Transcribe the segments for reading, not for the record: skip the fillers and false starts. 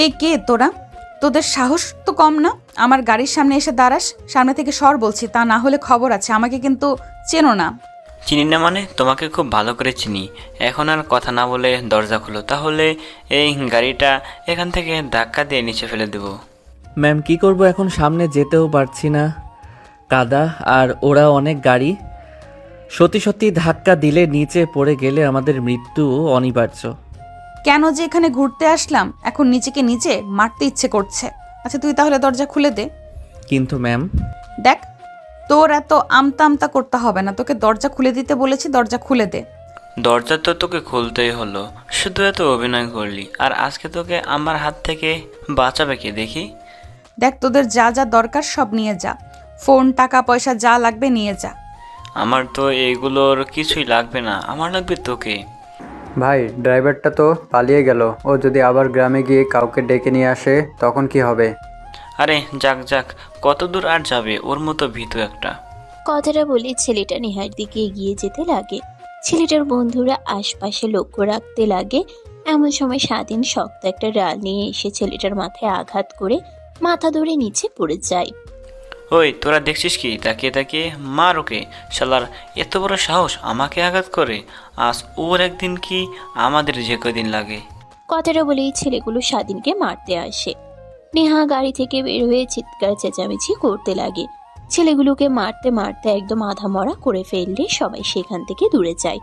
এই কে তোরা? তোদের সাহস তো কম না? আমার গাড়ির সামনে এসে দাঁড়াস। সামনে থেকে সর বলছি, তা না হলে খবর আছে। আমাকে কিন্তু চেনো না। চিনি না মানে? তোমাকে খুব ভালো করে চিনি। এখন আর কথা না বলে দরজা খুলো, তাহলে এই গাড়িটা এখান থেকে ধাক্কা দিয়ে নিচে ফেলে দেবো। ম্যাম কি করব এখন, সামনে যেতেও পারছি না, কাদা আর ওরা অনেক গাড়ি। সত্যি সত্যি ধাক্কা দিলে নিচে পড়ে গেলে আমাদের মৃত্যু অনিবার্য। কেন যে এখানে ঘুরতে আসলাম, এখন নিচেকে নিচে মারতে ইচ্ছে করছে। আচ্ছা তুই তাহলে দরজা খুলে দে। কিন্তু ম্যাম। দেখ, তোর এত আমতা আমতা করতে হবে না। তোকে দরজা খুলে দিতে বলেছি, দরজা খুলে দে। দরজা তো তোকে খুলতেই হলো, শুধু এত অভিনয় করলি। আর আজকে তোকে আমার হাত থেকে বাঁচাবে কে দেখি? দেখ, তোদের যা যা দরকার সব নিয়ে যা। ফোন, টাকা পয়সা যা লাগবে নিয়ে যা। আমার তো এগুলোর কিছুই লাগবে না, আমার লাগবে তোকে। ভাই, ড্রাইভারটা তো পালিয়ে গেল। ও যদি আবার গ্রামে গিয়ে কাউকে ডেকে নিয়ে আসে তখন কি হবে? আরে যাক যাক, কত দূর আর যাবে, ওর মতো ভীতু একটা। কথাটা বলে ছেলেটা নেহার দিকে এগিয়ে যেতে লাগে। ছেলেটার বন্ধুরা আশপাশে লক্ষ্য রাখতে লাগে। এমন সময় স্বাধীন শক্ত একটা ডাল নিয়ে এসে ছেলেটার মাথায় আঘাত করে মাথা ধরে নিচে পড়ে যায়। ওই তোরা দেখছিস কি তাকিয়ে তাকিয়ে? মার ওকে। শালার এত বড় সাহস আমাকে আঘাত করে। আজ ওর একদিন কি আমাদের যে কদিন লাগে। কথাটা বলেই ছেলেগুলো স্বাধীনকে মারতে আসে। নেহা গাড়ি থেকে বের হয়ে চিৎকার চেঁচামেচি করতে লাগে। ছেলেগুলোকে মারতে মারতে একদম আধা মরা করে ফেললে সবাই সেখান থেকে দূরে যায়।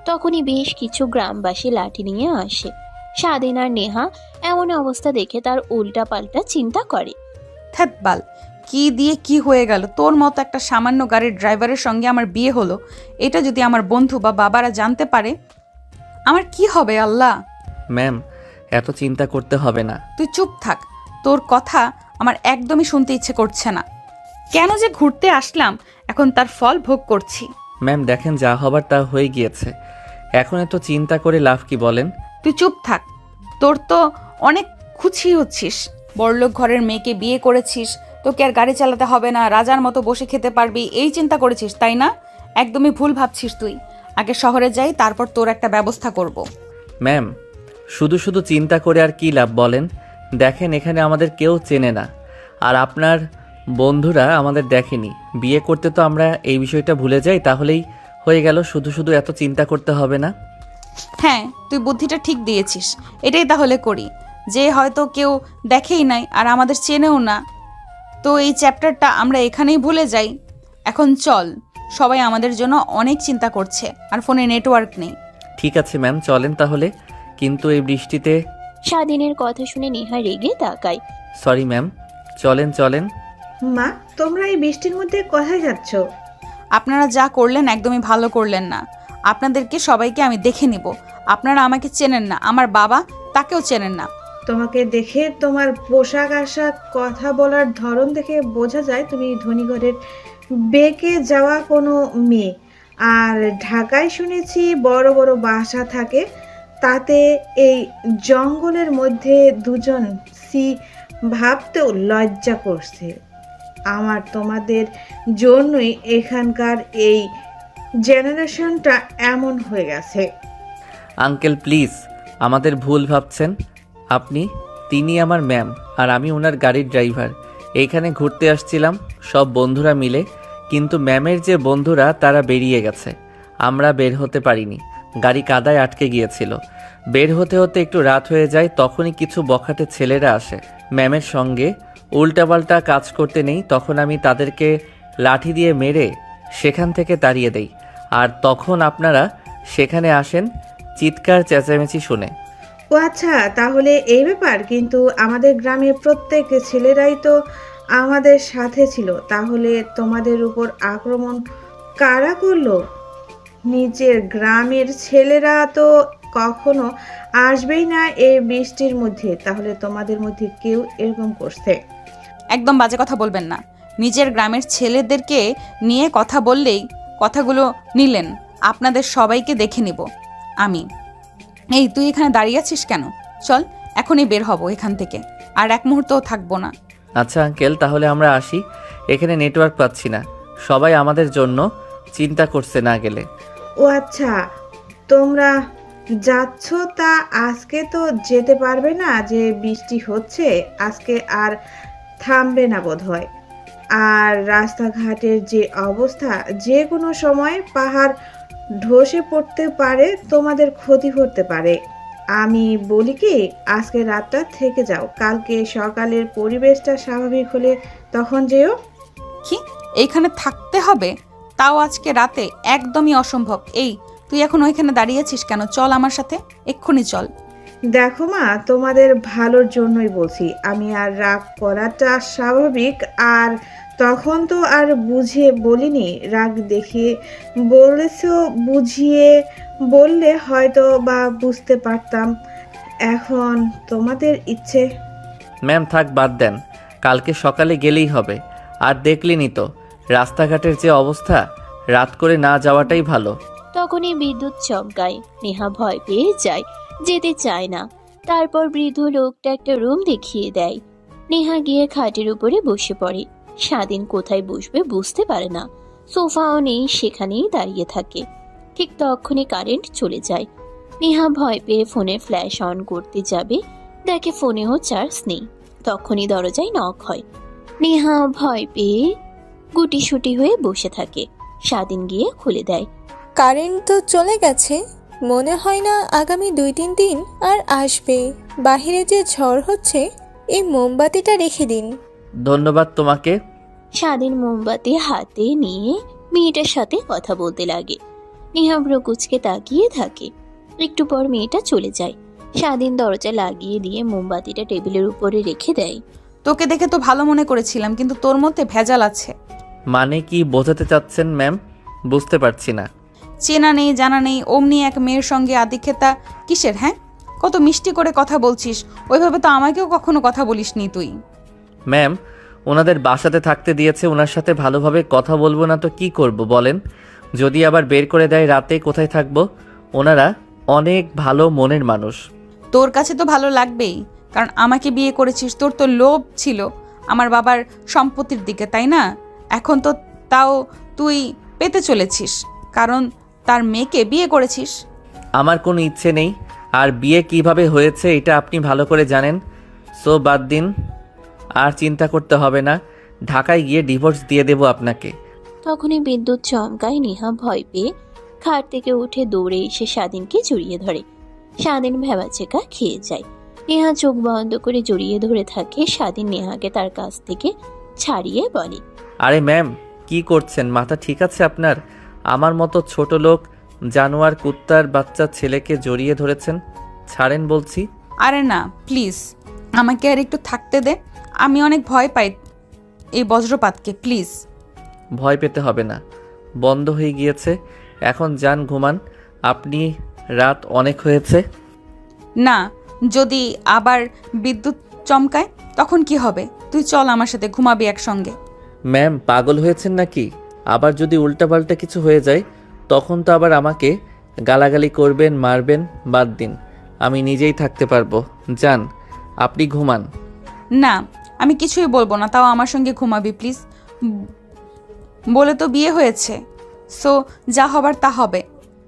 তখনই বেশ কিছু গ্রামবাসী লাঠি নিয়ে আসে। স্বাধীন আর নেহা এমন অবস্থা দেখে তার উল্টা পাল্টা চিন্তা করে। থ্যাতবাল, কি দিয়ে কি হয়ে গেল? তোর মতো একটা সামান্য গাড়ির ড্রাইভারের সঙ্গে আমার বিয়ে হলো। এটা যদি আমার বন্ধু বা বাবারা জানতে পারে, আমার কি হবে আল্লাহ? ম্যাম এত চিন্তা করতে হবে না। তুই চুপ থাক। তোর কথা আমার একদমই শুনতে ইচ্ছে করছে না। কেন যে ঘুরতে আসলাম, এখন তার ফল ভোগ করছি। ম্যাম দেখেন, যা হবার তা হয়ে গিয়েছে, এখন এত চিন্তা করে লাভ কি বলেন? তুই চুপ থাক। তোর তো অনেক খুশি হচ্ছিস। বড়লোক ঘরের মেয়েকে বিয়ে করেছিস, তোকে আর গাড়ি চালাতে হবে না, রাজার মতো বসে খেতে পারবি, এই চিন্তা করেছিস তাই না? একদমই ভুল ভাবছিস তুই। আগে শহরে যাই, তারপর তোর একটা ব্যবস্থা করব। ম্যাম শুধু শুধু চিন্তা করে আর কি লাভ বলেন? দেখেন এখানে আমাদের কেউ চেনে না, আর আপনার বন্ধুরা আমাদের দেখেনি। বিয়ে করতে তো আমরা এই বিষয়টা ভুলে যাই, তাহলেই হয়ে গেল। শুধু শুধু এত চিন্তা করতে হবে না। হ্যাঁ, তুই বুদ্ধিটা ঠিক দিয়েছিস। এটাই তাহলে করি, যে হয়তো কেউ দেখেই নাই আর আমাদের চেনেও না। তো এই চ্যাপ্টারটা আমরা এখানেই ভুলে যাই। এখন চল, সবাই আমাদের জন্য অনেক চিন্তা করছে, আর ফোনে নেটওয়ার্ক নেই। ঠিক আছে ম্যাম, চলেন তাহলে। কিন্তু এই বৃষ্টিতে। স্বাধীনের কথা শুনে নেহা রেগে তাকায়। সরি ম্যাম, চলেন চলেন। মা, তোমরা এই বৃষ্টির মধ্যে কোথায় যাচ্ছ? আপনারা যা করলেন একদমই ভালো করলেন না। আপনাদেরকে সবাইকে আমি দেখে নিব। আপনারা আমাকে চেনেন না, আমার বাবা তাকেও চেনেন না। তোমাকে দেখে, তোমার পোশাক আশাক, কথা বলার ধরন দেখে বোঝা যায় তুমি ধনী ঘরের বেঁকে যাওয়া কোনো মেয়ে। আর ঢাকায় শুনেছি বড় বড় বাসা থাকে, তাতে এই জঙ্গলের মধ্যে দুজন সি ভাবতেও লজ্জা করছে। আমার তোমাদের জন্যই এখানকার এই জেনারেশনটা এমন হয়ে গেছে। আঙ্কেল প্লিজ, আমাদের ভুল ভাবছেন আপনি। তিনি আমার ম্যাম, আর আমি ওনার গাড়ির ড্রাইভার। এইখানে ঘুরতে আসছিলাম সব বন্ধুরা মিলে, কিন্তু ম্যামের যে বন্ধুরা তারা বেরিয়ে গেছে। আমরা বের হতে পারিনি, গাড়ি কাদায় আটকে গিয়েছিল। বের হতে হতে একটু রাত হয়ে যায়, তখনই কিছু বখাটে ছেলেরা আসে। ম্যামের সঙ্গে উল্টাপাল্টা কাজ করতে নেই, তখন আমি তাদেরকে লাঠি দিয়ে মেরে সেখান থেকে তাড়িয়ে দেই। আর তখন আপনারা সেখানে আসেন চিৎকার চেঁচামেচি শুনে। ও আচ্ছা, তাহলে এই ব্যাপার। কিন্তু আমাদের গ্রামের প্রত্যেক ছেলেরাই তো আমাদের সাথে ছিল। তাহলে তোমাদের উপর আক্রমণ কারা করলো? নিজের গ্রামের ছেলেরা তো কখনো আসবেই না এই বৃষ্টির মধ্যে। তাহলে তোমাদের মধ্যে কেউ এরকম করছে? একদম বাজে কথা বলবেন না। নিজের গ্রামের ছেলেদেরকে নিয়ে কথা বললেই কথাগুলো নিলেন। আপনাদের সবাইকে দেখে নিব আমি। এই তুই এখানে দাঁড়িয়ে আছিস কেন? চল, এখনই বের হব এখান থেকে, আর এক মুহূর্তও থাকবো না। আচ্ছা আঙ্কেল, তাহলে আমরা আসি। এখানে নেটওয়ার্ক পাচ্ছি না, সবাই আমাদের জন্য চিন্তা করছে না গেলে। ও আচ্ছা, তোমরা যাচ্ছ তা আজকে তো যেতে পারবে না, যে বৃষ্টি হচ্ছে আজকে আর থামবে না বোধহয়। আর রাস্তাঘাটের যে অবস্থা, যে কোনো সময় পাহাড় ধসে পড়তে পারে, তোমাদের ক্ষতি করতে পারে। আমি বলি কি, আজকে রাতটা থেকে যাও, কালকে সকালের পরিবেশটা স্বাভাবিক হলে তখন যেও। কি এইখানে থাকতে হবে? তাও আজকে রাতে? একদমই অসম্ভব। এই তুই এখন ওইখানে দাঁড়িয়েছিস কেন? চল আমার সাথে, এক্ষুনি চল। দেখো মা, তোমাদের ভালোর জন্যই বলছি। আমি আর রাগ করাটা স্বাভাবিক, আর তখন তো আর বুঝিয়ে বলিনি, রাগ দেখিয়ে বলেছো। বুঝিয়ে বললে হয়তো বা বুঝতে পারতাম। এখন তোমাদের ইচ্ছে। ম্যাম থাক, বাদ দেন, কালকে সকালে গেলেই হবে। আর দেখলেনই তো রাস্তাঘাটের যে অবস্থা, রাত করে না যাওয়াটাই ভালো। তখনই বিদ্যুৎ চমকায়। নেহা ভয় পেয়ে যায়, যেতে চায় না। তারপর বৃদ্ধ লোকটা একটা রুম দেখিয়ে দেয়। নেহা গিয়ে খাটের উপরে বসে পড়ে। স্বাধীন কোথায় বসবে বুঝতে পারে না। সোফাও নেই, সেখানেই দাঁড়িয়ে থাকে। ঠিক তখনই কারেন্ট চলে যায়। নেহা ভয় পেয়ে ফোনের ফ্ল্যাশ অন করতে যাবে, দেখে ফোনেও চার্জ নেই। তখনই দরজায় নক হয়। নেহা ভয় পেয়ে গুটিসুটি হয়ে বসে থাকে। স্বাধীন গিয়ে খুলে দেয়। কারেন্ট তো চলে গেছে, মনে হয় না আগামী 2-3 দিন আর আসবে। বাহিরে যে ঝড় হচ্ছে, এই মোমবাতিটা রেখে দিন। ধন্যবাদ তোমাকে। স্বাধীন মোমবাতি হাতে নিয়ে মেয়েটার সাথে কথা বলতে লাগে। নেহা ভ্রুকুচকে তাকিয়ে থাকে। একটু পর মেয়েটা চলে যায়। স্বাধীন দরজা লাগিয়ে দিয়ে মোমবাতিটা টেবিলের উপরে রেখে দেয়। তোকে দেখে তো ভালো মনে করেছিলাম, কিন্তু তোর মধ্যে ভেজাল আছে। মানে কি বোঝাতে চাচ্ছেন ম্যাম? বুঝতে পারছি না। চেনা নেই জানা নেই অমনি এক মেয়ের সঙ্গে আদিক্ষেতা কিসের? হ্যাঁ, কত মিষ্টি করে কথা বলছিস, ওইভাবে তো আমাকেও কখনো কথা বলিসনি তুই। ম্যাম ওনাদের বাসাতে থাকতে দিয়েছে, ওনার সাথে ভালোভাবে কথা বলবো না তো কি করব বলেন? যদি আবার বের করে দেয় রাতে, কোথায় থাকবো? ওনারা অনেক ভালো মনের মানুষ। তোর কাছে তো ভালো লাগবেই, কারণ আমাকে বিয়ে করেছিস। তোর তো লোভ ছিল আমার বাবার সম্পত্তির দিকে, তাই না? এখন তো তাও তুই পেতে চলেছিস, কারণ তার মেয়েকে বিয়ে করেছিস। আমার কোনো ইচ্ছে নেই, আর বিয়ে কিভাবে হয়েছে এটা আপনি ভালো করে জানেন। সো বাদ দিন, আর চিন্তা করতে হবে না। ঢাকায় গিয়ে ডিভোর্স দিয়ে দেব আপনাকে। তখনই বিদ্যুৎ চমকায়। নেহা ভয় পেয়ে খাট থেকে উঠে দৌড়ে এসে স্বাধীনকে জড়িয়ে ধরে। স্বাধীন ভেবাচেকা খেয়ে যায়। নেহা চোখ বন্ধ করে জড়িয়ে ধরে থাকে। স্বাধীন নেহাকে তার কাছ থেকে ছাড়িয়ে বলে, আরে ম্যাম কি করছেন? মাথা ঠিক আছে আপনার? আমার মতো ছোট লোক জানোয়ার কুত্তার বাচ্চা ছেলেকে জড়িয়ে ধরেছেন, ছাড়েন বলছি। আরে না, প্লিজ আমাকে আর একটু থাকতে দে। আমি অনেক ভয় পাই এই বজ্রপাতকে, প্লিজ। ভয় পেতে হবে না, বন্ধ হয়ে গিয়েছে। এখন যান ঘুমান আপনি, রাত অনেক হয়েছে। না, যদি আবার বিদ্যুৎ চমকায় তখন কি হবে? তুই চল আমার সাথে, ঘুমাবি একসঙ্গে। ম্যাম পাগল হয়েছেন নাকি? আবার যদি উল্টাপাল্টা কিছু হয়ে যায় তখন তো আবার আমাকে গালাগালি করবেন, মারবেন। বাদ দিন, আমি নিজেই থাকতে পারবো। যান আপনি ঘুমান। না, আমি কিছুই বলবো না, তাও আমার সঙ্গে ঘুমাবি প্লিজ। বলে তো বিয়ে হয়েছে, সো যা হবার তা হবে।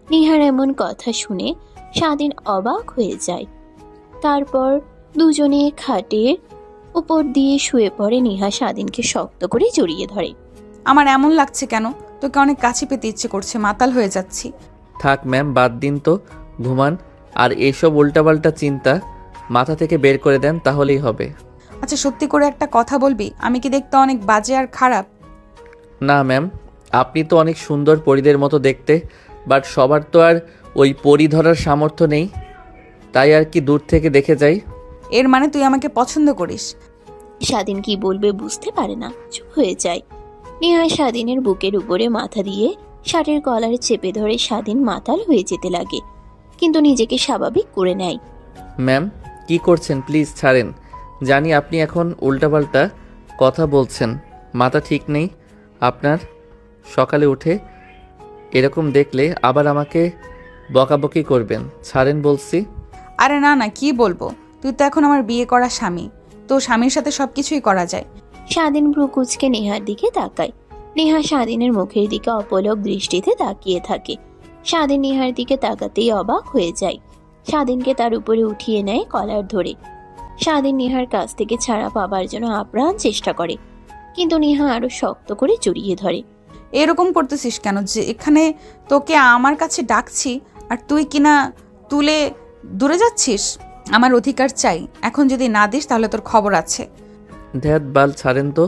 নেহার এমন কথা শুনে স্বাধীন অবাক হয়ে যায়। তারপর দুজনে খাটের উপর দিয়ে শুয়ে পড়ে। নেহা স্বাধীনকে শক্ত করে জড়িয়ে ধরে। আমার এমন লাগছে কেন? তোকে অনেক কাছে পেতে ইচ্ছে করছে, মাতাল হয়ে যাচ্ছি। থাক ম্যাম, বাদ দিন তো, ঘুমান। আর এসব উল্টাপাল্টা চিন্তা মাথা থেকে বের করে দেন, তাহলেই হবে। আচ্ছা সত্যি করে একটা কথা বলবি, আমি কি দেখতে অনেক বাজে আর খারাপ? না ম্যাম, আপনি তো অনেক সুন্দর পরীদের মতো দেখতে, বাট সবার তো আর ওই পরী ধরার সামর্থ্য নেই, তাই আর কি দূর থেকে দেখে যাই। এর মানে তুই আমাকে পছন্দ করিস? স্বাধীন কি বলবে বুঝতে পারে না, চুপ হয়ে যায়। নেহা স্বাধীনের বুকের উপরে মাথা দিয়ে শার্টের কলারে চেপে ধরে। স্বাধীন মাতাল হয়ে যেতে লাগে, কিন্তু নিজেকে স্বাভাবিক করে নেয়। ম্যাম কি করছেন? প্লিজ ছাড়েন। জানি আপনি এখন উল্টাপাল্টা কথা বলছেন, মাথা ঠিক নেই আপনার। সকালে উঠে এরকম দেখলে আবার আমাকে বকাবকি করবেন, ছাড়েন বলছি। আরে না না, কি বলবো, তুই তো এখন আমার বিয়ে করা স্বামী, তো স্বামীর সাথে সবকিছুই করা যায়। স্বাধীন ভ্রুকুচকে নেহার দিকে তাকায়। নেহা স্বাধীনের মুখের দিকে অপলক দৃষ্টিতে তাকিয়ে থাকে। স্বাধীন নেহার দিকে তাকাতেই অবাক হয়ে যায়। স্বাধীনকে তার উপরে উঠিয়ে নেয় কলার ধরে। স্বাধীন নেহার কাছ থেকে ছাড়া পাবার জন্য আপ্রাণ চেষ্টা করে, কিন্তু নেহা আরো শক্ত করে জড়িয়ে ধরে। এরকম করতেছিস কেন? যে এখানে তোকে আমার কাছে ডাকছি আর তুই কিনা তুলে দূরে যাচ্ছিস। আমার অধিকার চাই, এখন যদি না দিস তাহলে তোর খবর আছে। ধ্যাত বাল ছাড়েন তো,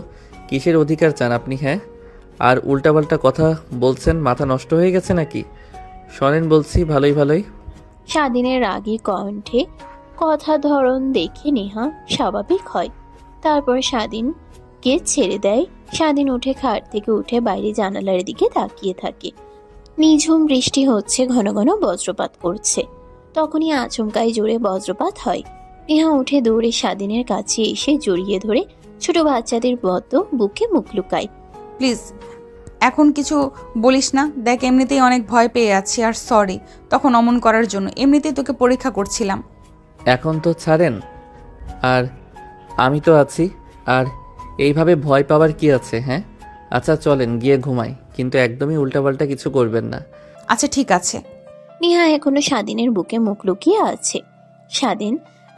কিসের অধিকার চান আপনি? হ্যাঁ, আর উল্টাপাল্টা কথা বলছেন, মাথা নষ্ট হয়ে গেছে নাকি? শোনেন বলছি, ভালোই ভালোই। স্বাধীনের রাগী কণ্ঠে কথা ধরন দেখে নেহা স্বাভাবিক হয়। তারপর স্বাধীনকে ছেড়ে দেয়। স্বাধীন উঠে খাট থেকে উঠে বাইরে জানালার দিকে তাকিয়ে থাকে। নিঝুম বৃষ্টি হচ্ছে, ঘন ঘন বজ্রপাত করছে। তখনই আচমকাই জোরে বজ্রপাত হয়। নেহা উঠে দৌড়ে স্বাধীনের কাছে এসে জড়িয়ে ধরে ছোট বাচ্চাদের মতো বুকে মুখ লুকায়। প্লিজ এখন কিছু বলিস না। দেখ এমনিতেই অনেক ভয় পেয়ে আছি, আর সরি তখন অমন করার জন্য। এমনিতেই তোকে পরীক্ষা করছিলাম। এখন তো ছাড়েন, আর আমি তো আছি। আর এইভাবে ভয় পাওয়ার কি আছে? হ্যাঁ, আচ্ছা চলেন গিয়ে ঘুমাই, কিন্তু একদমই উল্টাপাল্টা কিছু করবেন না। আচ্ছা ঠিক আছে। নেহা এখনো স্বাধীনের বুকে মুখ লুকিয়ে আছে। স্বাধীন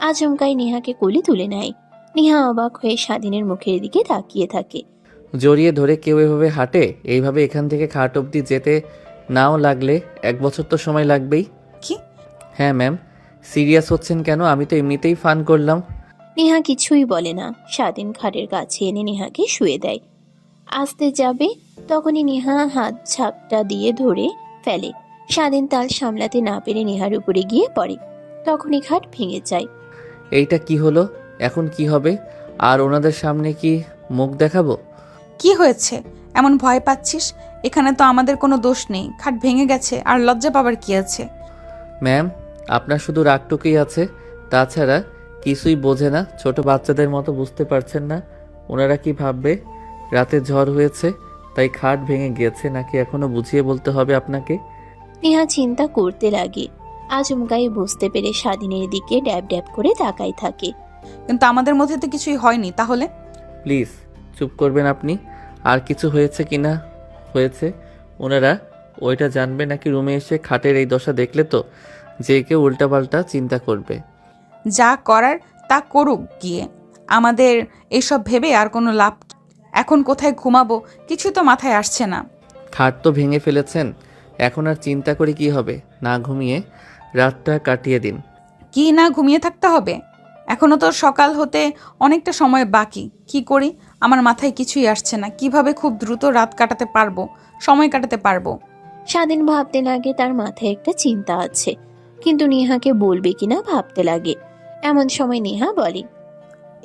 আচমকাই নেহাকে কোলে তুলে নেয়। নেহা অবাক হয়ে স্বাধীনের মুখের দিকে তাকিয়ে থাকে। জড়িয়ে ধরে কেউ এভাবে হাঁটে? এইভাবে এখান থেকে খাট অবধি যেতে নাও লাগলে 1 বছর তো সময় লাগবেই। কি? হ্যাঁ ম্যাম, সিরিয়াস হচ্ছেন কেন? আমি তো এমনিতেই ফান করলাম। নেহা কিছুই বলে না। স্বাধীন খাটের কাছে এনে নেহাকে শুয়ে দেয়। আসতে যাবে তখনই নেহা হাত ঝাপটা দিয়ে ধরে ফেলে। স্বাধীন তাল সামলাতে না পেরে নেহার উপরে গিয়ে পড়ে। তখনই খাট ভেঙে যায়। এইটা কি হলো? এখন কি হবে? আর ওনাদের সামনে কি মুখ দেখাবো? কি হয়েছে এমন ভয় পাচ্ছিস? এখানে তো আমাদের কোনো দোষ নেই। খাট ভেঙে গেছে, আর লজ্জা পাবার কি আছে? ম্যাম, আপনার শুধু রাগটুকুই আছে, তাছাড়া কিছুই বোঝে না। ছোট বাচ্চাদের মতো বুঝতে পারছেন না ওনারা কি ভাববে। রাতে ঝড় হয়েছে তাই খাট ভেঙে গিয়েছে, নাকি এখনো বুঝিয়ে বলতে হবে আপনাকে? নেহা চিন্তা করতে লাগে। আচমকাই বুঝতে পেরে স্বাধীনের দিকে ড্যাব ড্যাব করে তাকাই থাকে। কিন্তু আমাদের মধ্যে তো কিছুই হয়নি। তাহলে প্লিজ চুপ করবেন আপনি। আর কিছু হয়েছে কি না হয়েছে ওনারা ওইটা জানবে নাকি? রুমে এসে খাটের এই দশা দেখলে তো যে কেউ উল্টাপাল্টা চিন্তা করবে। যা করার তা করুক গিয়ে। আমাদের এসব ভেবে আর কোনো লাভ? এখন কোথায় ঘুমাবো কিছু তো মাথায় আসছে না। খাট তো ভেঙে ফেলেছেন, এখন আর চিন্তা করে কি হবে? না ঘুমিয়ে রাতটা কাটিয়ে দিন। কি না ঘুমিয়ে থাকতে হবে? এখনো তো সকাল হতে অনেকটা সময় বাকি। কি করি আমার মাথায় কিছুই আসছে না। কিভাবে খুব দ্রুত রাত কাটাতে পারবো, সময় কাটাতে পারবো? স্বাধীন ভাবতে লাগে তার মাথায় একটা চিন্তা আছে, কিন্তু নেহাকে বলবে কিনা ভাবতে লাগে। এমন সময় নেহা বলে,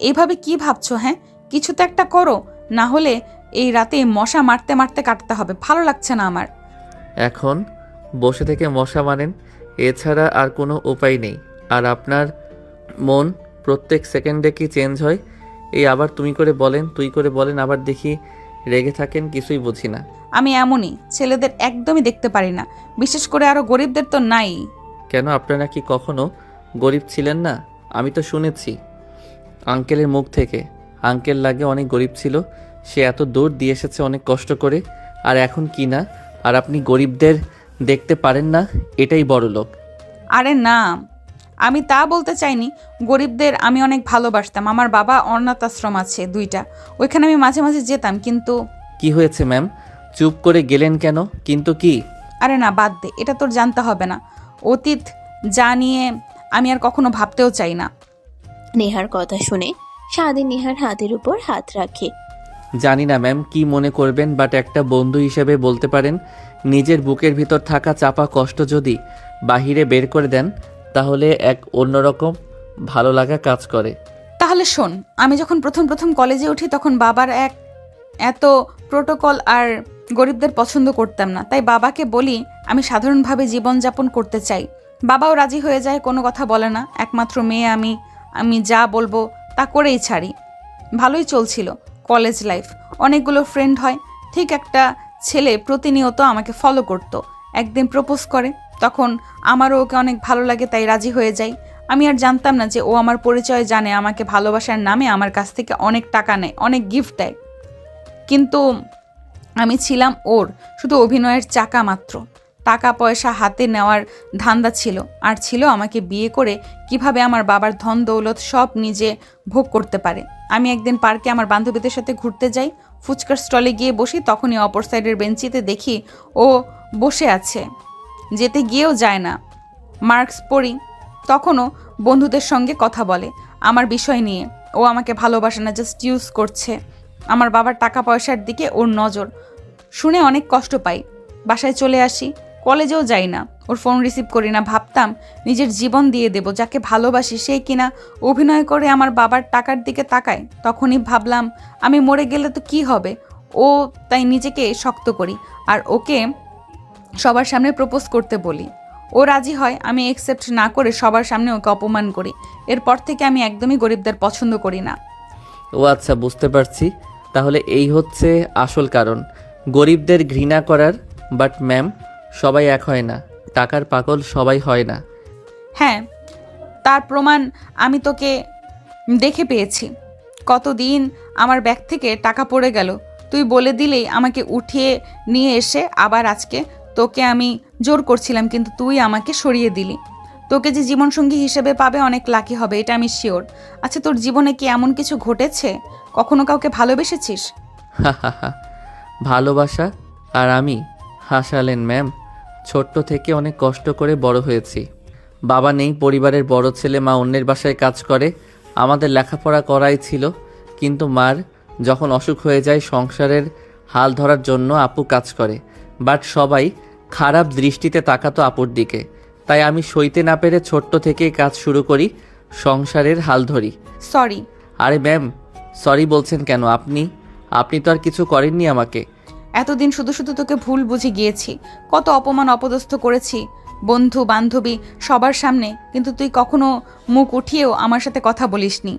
এইভাবে কি ভাবছো? হ্যাঁ, কিছু তো একটা করো, না হলে এই রাতে মশা মারতে মারতে কাটতে হবে। ভালো লাগছে না আমার। এখন বসে থেকে মশা মানেন, এছাড়া আর কোনো উপায় নেই। আর আপনার মন প্রত্যেক সেকেন্ডে কি চেঞ্জ হয়? এই আবার তুমি করে বলেন, তুই করে বলেন, আবার দেখি রেগে থাকেন। কিছুই বুঝি না। আমি এমনই, ছেলেদের একদমই দেখতে পারি না, বিশেষ করে আরো গরিবদের তো নাই। কেন, আপনারা কি কখনো গরিব ছিলেন না? আমি তো শুনেছি আঙ্কেলের মুখ থেকে। আঙ্কেল লাগে অনেক গরিব ছিল, সে এত দূর দিয়ে এসেছে অনেক কষ্ট করে, আর এখন কি না? আর আপনি গরিবদের দেখতে পারেন না, এটাই বড় লোক। আরে না, আমি তা বলতে চাইনি। গরিবদের আমি অনেক ভালোবাসতাম। আমার বাবা অনাথ আশ্রম আছে 2টা, ওইখানে আমি মাঝে মাঝে যেতাম। কিন্তু কি হয়েছে ম্যাম, চুপ করে গেলেন কেন? কিন্তু কি? আরে না, বাদ দে, এটা তোর জানতে হবে না। অতীত যা নিয়ে আমি আর কখনো ভাবতেও চাই না। নেহার কথা শুনে স্বাধীন নেহার হাতের উপর হাত রাখে। জানি না ম্যাম কি মনে করবেন, বাট একটা বন্ধু হিসেবে বলতে পারেন, নিজের বুকের ভিতর থাকা চাপা কষ্ট যদি বাহিরে বের করে দেন তাহলে এক অন্যরকম ভালো লাগা কাজ করে। তাহলে শোন, আমি যখন প্রথম কলেজে উঠি তখন বাবার এত প্রোটোকল আর গরিবদের পছন্দ করতাম না। তাই বাবাকে বলি আমি সাধারণভাবে জীবনযাপন করতে চাই। বাবাও রাজি হয়ে যায়, কোনো কথা বলে না। একমাত্র মেয়ে আমি যা বলবো তা করেই ছাড়ি। ভালোই চলছিল কলেজ লাইফ, অনেকগুলো ফ্রেন্ড হয়। ঠিক একটা ছেলে প্রতিনিয়ত আমাকে ফলো করতো। একদিন প্রপোজ করে, তখন আমারও ওকে অনেক ভালো লাগে, তাই রাজি হয়ে যাই। আমি আর জানতাম না যে ও আমার পরিচয় জানে, আমাকে ভালোবাসার নামে আমার কাছ থেকে অনেক টাকা নেয়, অনেক গিফট দেয়। কিন্তু আমি ছিলাম ওর শুধু অভিনয়ের চাকা মাত্র। টাকা পয়সা হাতে নেওয়ার ধান্দা ছিল, আর ছিল আমাকে বিয়ে করে কিভাবে আমার বাবার ধন দৌলত সব নিজে ভোগ করতে পারে। আমি একদিন পার্কে আমার বান্ধবীদের সাথে ঘুরতে যাই, ফুচকার স্টলে গিয়ে বসি, তখনই অপর সাইডের বেঞ্চিতে দেখি ও বসে আছে, যেতে গিয়েও যায় না, মার্কস পড়ি। তখনও বন্ধুদের সঙ্গে কথা বলে আমার বিষয় নিয়ে। ও আমাকে ভালোবাসে না, জাস্ট ইউজ করছে। আমার বাবার টাকা পয়সার দিকে ওর নজর, শুনে অনেক কষ্ট পাই। বাসায় চলে আসি, কলেজেও যাই না, ওর ফোন রিসিভ করি না। ভাবতাম নিজের জীবন দিয়ে দেব, যাকে ভালোবাসি সেই কিনা অভিনয় করে আমার বাবার টাকার দিকে তাকায়। তখনই ভাবলাম আমি মরে গেলে তো কি হবে। ও তাই নিজেকে শক্ত করি আর ওকে সবার সামনে প্রপোজ করতে বলি। ও রাজি হয়, আমি অ্যাকসেপ্ট না করে সবার সামনে ওকে অপমান করি। এরপর থেকে আমি একদমই গরিবদের পছন্দ করি না। ও আচ্ছা, বুঝতে পারছি। তাহলে এই হচ্ছে আসল কারণ গরিবদের ঘৃণা করার। বাট ম্যাম, সবাই এক হয় না, টাকার পাগল সবাই হয় না। হ্যাঁ, তার প্রমাণ আমি তোকে দেখে পেয়েছি। কতদিন আমার ব্যাগ থেকে টাকা পড়ে গেল, তুই বলে দিলেই আমাকে উঠিয়ে নিয়ে এসে আবার আজকে তোকে আমি জোর করছিলাম, কিন্তু তুই আমাকে সরিয়ে দিলি। তোকে যে জীবনসঙ্গী হিসেবে পাবে অনেক লাকি হবে, এটা আমি শিওর। আচ্ছা, তোর জীবনে কি এমন কিছু ঘটেছে? কখনো কাউকে ভালোবেসেছিস? হা হা হা, ভালোবাসা আর আমি? হাসালেন ম্যাম। ছোট্ট থেকে অনেক কষ্ট করে বড় হয়েছি। বাবা নেই, পরিবারের বড় ছেলে, মা অন্যের বাসায় কাজ করে। আমাদের লেখাপড়া করাই ছিল, কিন্তু মার যখন অসুখ হয়ে যায় সংসারের হাল ধরার জন্য আপু কাজ করে। বাট সবাই খারাপ দৃষ্টিতে তাকাতো আপুর দিকে, তাই আমি সইতে না পেরে ছোট্ট থেকেই কাজ শুরু করি, সংসারের হাল ধরি। সরি। আরে ম্যাম, সরি বলছেন কেন? আপনি তো আর কিছু করেননি আমাকে। এতদিন শুধু শুধু তোকে ভুল বুঝে গিয়েছি, কত অপমান অপদস্থ করেছি বন্ধু বান্ধবী সবার সামনে, কিন্তু তুই কখনো মুখ উঠিয়েও আমার সাথে কথা বলিসনি।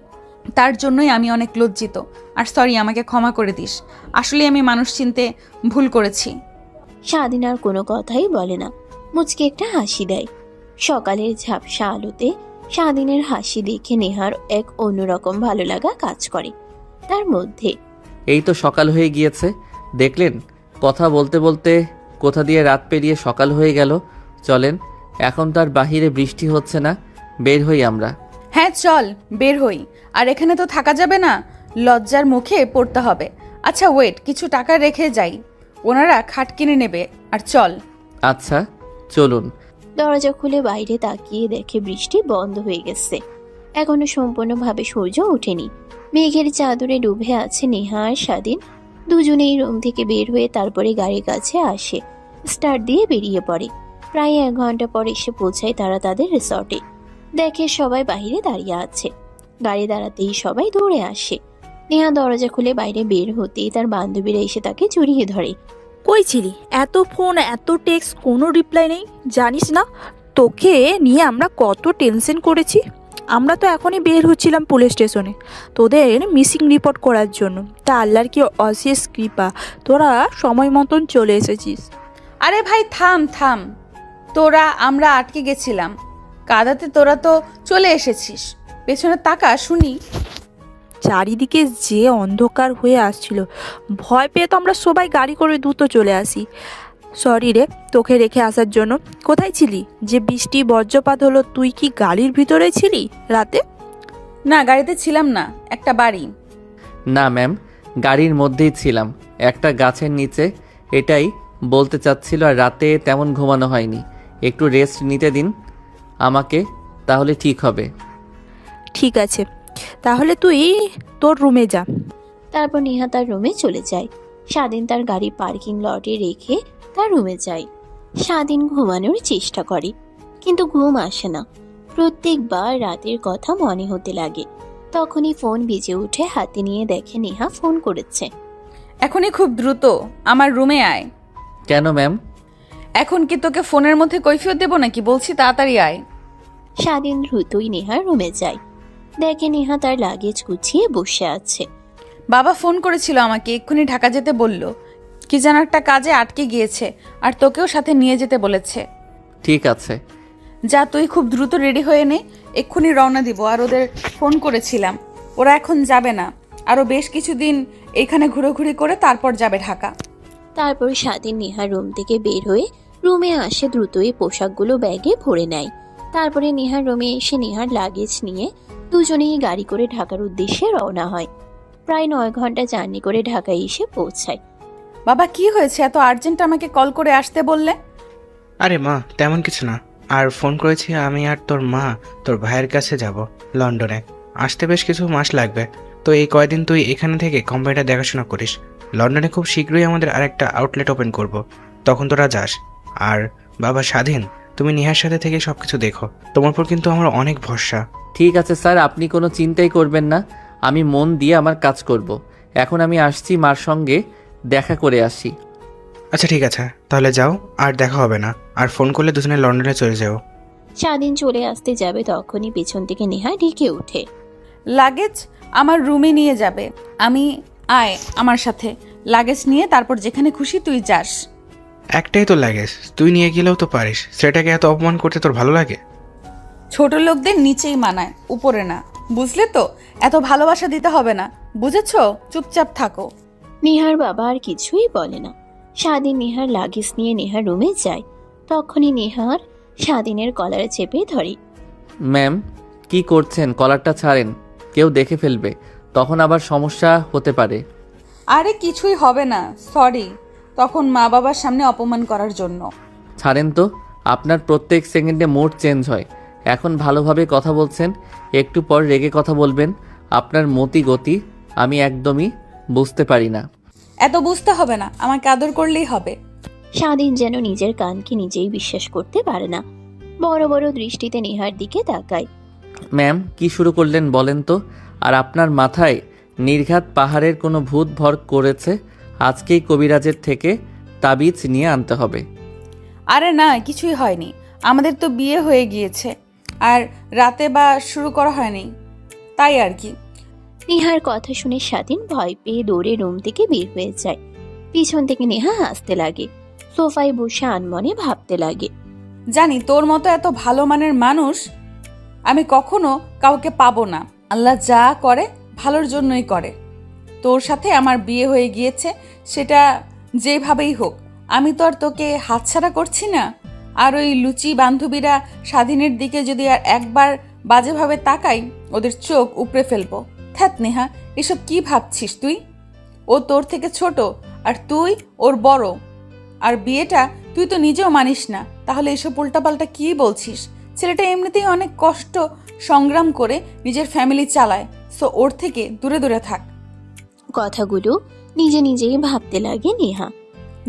তার জন্যই আমি অনেক লজ্জিত। আর সরি, আমাকে ক্ষমা করে দিস। আসলে আমি মানুষ চিনতে ভুল করেছি। স্বাধীন আর কোনো কথাই বলে না, মুচকে একটা হাসি দেয়। সকালের ঝাপসা আলোতে স্বাধীনের হাসি দেখে নেহার এক অন্যরকম ভালো লাগা কাজ করে তার মধ্যে। এই তো সকাল হয়ে গিয়েছে, দেখলেন? কথা বলতে বলতে কোথা দিয়ে রাত পেরিয়ে সকাল হয়ে গেল। চলেন, এখন তো আর বাহিরে বৃষ্টি হচ্ছে না, বের হই আমরা। হ্যাঁ চল, বের হই। আর এখানে তো থাকা যাবে না, লজ্জার মুখে পড়তে হবে। আচ্ছা ওয়েট, কিছু টাকা রেখে যাই, ওনারা খাট কিনে নেবে। আর চল। আচ্ছা চলুন। দরজা খুলে বাইরে তাকিয়ে দেখে বৃষ্টি বন্ধ হয়ে গেছে। এখনো সম্পূর্ণভাবে সূর্য ওঠেনি। মেঘের চাদরে ডুবে আছে নেহা আর স্বাধীন। দুজনেই রুম থেকে বের হয়ে তারপরে গাড়ির কাছে আসে, স্টার্ট দিয়ে বেরিয়ে পড়ে। প্রায় 1 ঘন্টা পর এসে পৌঁছায় তারা তাদের রিসর্টে। দেখে সবাই বাইরে দাঁড়িয়ে আছে। গাড়ি দাঁড়াতেই সবাই দৌড়ে আসে। নেহা দরজা খুলে বাইরে বের হতেই তার বান্ধবীরা এসে তাকে জড়িয়ে ধরে। কই ছিলি? এত ফোন, এত টেক্সট, কোনো রিপ্লাই নেই। জানিস না তোকে নিয়ে আমরা কত টেনশন করেছি। আমরা তো এখনই বের হচ্ছিলাম পুলিশ স্টেশনে তোদের মিসিং রিপোর্ট করার জন্য। তা আল্লাহর কি অশেষ কৃপা, তোরা সময় মতন চলে এসেছিস। আরে ভাই থাম থাম, আমরা আটকে গেছিলাম কাদাতে, তোরা তো চলে এসেছিস। পেছনে তাকা শুনি। চারিদিকে যে অন্ধকার হয়ে আসছিল, ভয় পেয়ে তো আমরা সবাই গাড়ি করে দ্রুত চলে আসি। সরি রে তোকে রেখে আসার জন্য। কোথায় ছিলি যে বৃষ্টি বজ্রপাত হলো? তুই কি গাড়ির ভিতরে ছিলি রাতে? না, গাড়িতে ছিলাম না, একটা বাড়ি। না ম্যাম, গাড়ির মধ্যেই ছিলাম, একটা গাছের নিচে। এটাই বলতে চাচ্ছিল। আর রাতে তেমন ঘুমানো হয়নি, একটু রেস্ট নিতে দিন আমাকে, তাহলে ঠিক হবে। ঠিক আছে, তাহলে তুই তোর রুমে যা। তারপর নেহা তার রুমে চলে যায়। স্বাধীন তার গাড়ি পার্কিং লটে রেখে তার রুমে যায়। স্বাধীন ঘুমানোর চেষ্টা করে, কিন্তু ঘুম আসে না। প্রত্যেকবার রাতের কথা মনে হতে লাগে। তখনই ফোন বেজে উঠে হাতে নিয়ে দেখে নেহা ফোন করেছে। এখনই খুব দ্রুত আমার রুমে আয়। কেন ম্যাম? এখন কি তোকে ফোনের মধ্যে কৈফিয়ত দেবো নাকি? বলছি তাড়াতাড়ি আয়। স্বাধীন দ্রুতই নেহার রুমে যায়। দেখে নেহা তার লাগেজ গুছিয়ে বসে আছে। বাবা ফোন করেছিল আমাকে, এক্ষুনি ঢাকা যেতে বলল, কি যেন একটা কাজে আটকে গিয়েছে, আর তোকেও সাথে নিয়ে যেতে বলেছে। ঠিক আছে, যা তুই খুব দ্রুত রেডি হয়ে নে, এক্ষুনি রওনা দিব। আর ওদের ফোন করেছিলাম, ওরা এখন যাবে না, আরও বেশ কিছুদিন এখানে ঘুরোঘুরি করে তারপর যাবে ঢাকা। তারপর স্বাধীন নেহার রুম থেকে বের হয়ে রুমে আসে দ্রুতই পোশাকগুলো ব্যাগে ভরে নেয়। তারপরে নেহার রুমে এসে নেহার লাগেজ নিয়ে দুজনেই গাড়ি করে ঢাকার উদ্দেশ্যে রওনা হয়। প্রায় 9 ঘন্টা জার্নি করে ঢাকায় এসে পৌঁছায়। বাবা কি হয়েছে, এত আর্জেন্ট আমাকে কল করে আসতে বললে? আরে মা, তেমন কিছু না। আর ফোন করেছি আমি আর তোর মা তোর ভাইয়ের কাছে যাব লন্ডনে। আসতে বেশ কিছু মাস লাগবে, তো এই কয়দিন তুই এখানে থেকে কোম্পানিটা দেখাশোনা করিস। লন্ডনে খুব শীঘ্রই আমাদের আরেকটা আউটলেট ওপেন করব, তখন তোরা যাস। আর বাবা স্বাধীন, তুমি নেহার সাথে থেকে সব কিছু দেখো। তোমার উপর কিন্তু আমার অনেক ভরসা। ঠিক আছে স্যার, আপনি কোনো চিন্তাই করবেন না, আমি মন দিয়ে আমার কাজ করব। এখন আমি আসছি, মার সঙ্গে দেখা করে আসি। আচ্ছা ঠিক আছে, তাহলে যাও, আর দেখা হবে না। আর ফোন করলে দুজনে লন্ডনে চলে যাও। স্বাধীন চলে আসতে যাবে তখনই পেছন থেকে নেহা ডেকে ওঠে। লাগেজ আমার রুমে নিয়ে যাবে। আয় আমার সাথে, লাগেজ নিয়ে তারপর যেখানে খুশি তুই যাস। একটাই তো লাগেজ, তুই নিয়ে গেলেও তো পারিস। সেটাকে এত অপমান করতে তোর ভালো লাগে? ছোট লোকদের নিচেই মানায়, উপরে না, বুঝলে তো? এত ভালোবাসা দিতে হবে না, বুঝেছো? চুপচাপ থাকো। নেহার বাবা আর কিছুই বলে না। স্বাধীন নেহার লাগেজ নিয়ে নেহার রুমে যায়। তখনই নেহার স্বাধীনের কলারে চেপে ধরে। ম্যাম, কি করছেন? কলারটা ছাড়েন, কেউ দেখে ফেলবে, তখন আবার সমস্যা হতে পারে। আরে কিছুই হবে না, সরি তখন মা বাবার সামনে অপমান করার জন্য। ছাড়েন তো, আপনার প্রত্যেক সেকেন্ডে মুড চেঞ্জ হয়। এখন ভালোভাবে কথা বলছেন, একটু পর রেগে কথা বলবেন। আপনার মতি গতি আমি একদমই বুঝতে পারি না। এত বুঝতে হবে না, আমাকে আদর করলেই হবে। স্বাধীন যেন নিজের কানকে নিজেই বিশ্বাস করতে পারে না। বড় বড় দৃষ্টিতে নেহার দিকে তাকায়। ম্যাম, কি শুরু করলেন বলেন তো? আর আপনার মাথায় নির্ঘাত পাহাড়ের কোনো ভূত ভর করেছে? আজকেই কবিরাজের থেকে তাবিজ নিয়ে আনতে হবে। আরে না, কিছুই হয়নি, আমাদের তো বিয়ে হয়ে গিয়েছে, আর রাতে বা শুরু করা হয়নি, তাই আর কি। নেহার কথা শুনে স্বাধীন ভয় পেয়ে দৌড়ে রুম থেকে বের হয়ে যায়। পিছন থেকে নেহা হাসতে লাগে। সোফায় বসে আনমনে ভাবতে লাগে। জানি তোর মতো এত ভালো মানের মানুষ আমি কখনো কাউকে পাবো না। আল্লাহ যা করে ভালোর জন্যই করে। তোর সাথে আমার বিয়ে হয়ে গিয়েছে, সেটা যেভাবেই হোক, আমি তো আর তোকে হাতছাড়া করছি না। আর ওই লুচি বান্ধবীরা স্বাধীনের দিকে যদি আর একবার বাজেভাবে তাকাই, ওদের চোখ উপড়ে ফেলবো। ধ্যাৎ নেহা, এসব কি ভাবছিস তুই? ও তোর থেকে ছোট আর তুই ওর বড়। আর বিয়েটা তুই তো নিজেও মানিস না, তাহলে এসব উল্টাপাল্টা কি বলছিস? ছেলেটা এমনিতেই অনেক কষ্ট সংগ্রাম করে নিজের ফ্যামিলি চালায়, সো ওর থেকে দূরে দূরে থাক। কথাগুলো নিজে নিজেই ভাবতে লাগে নেহা।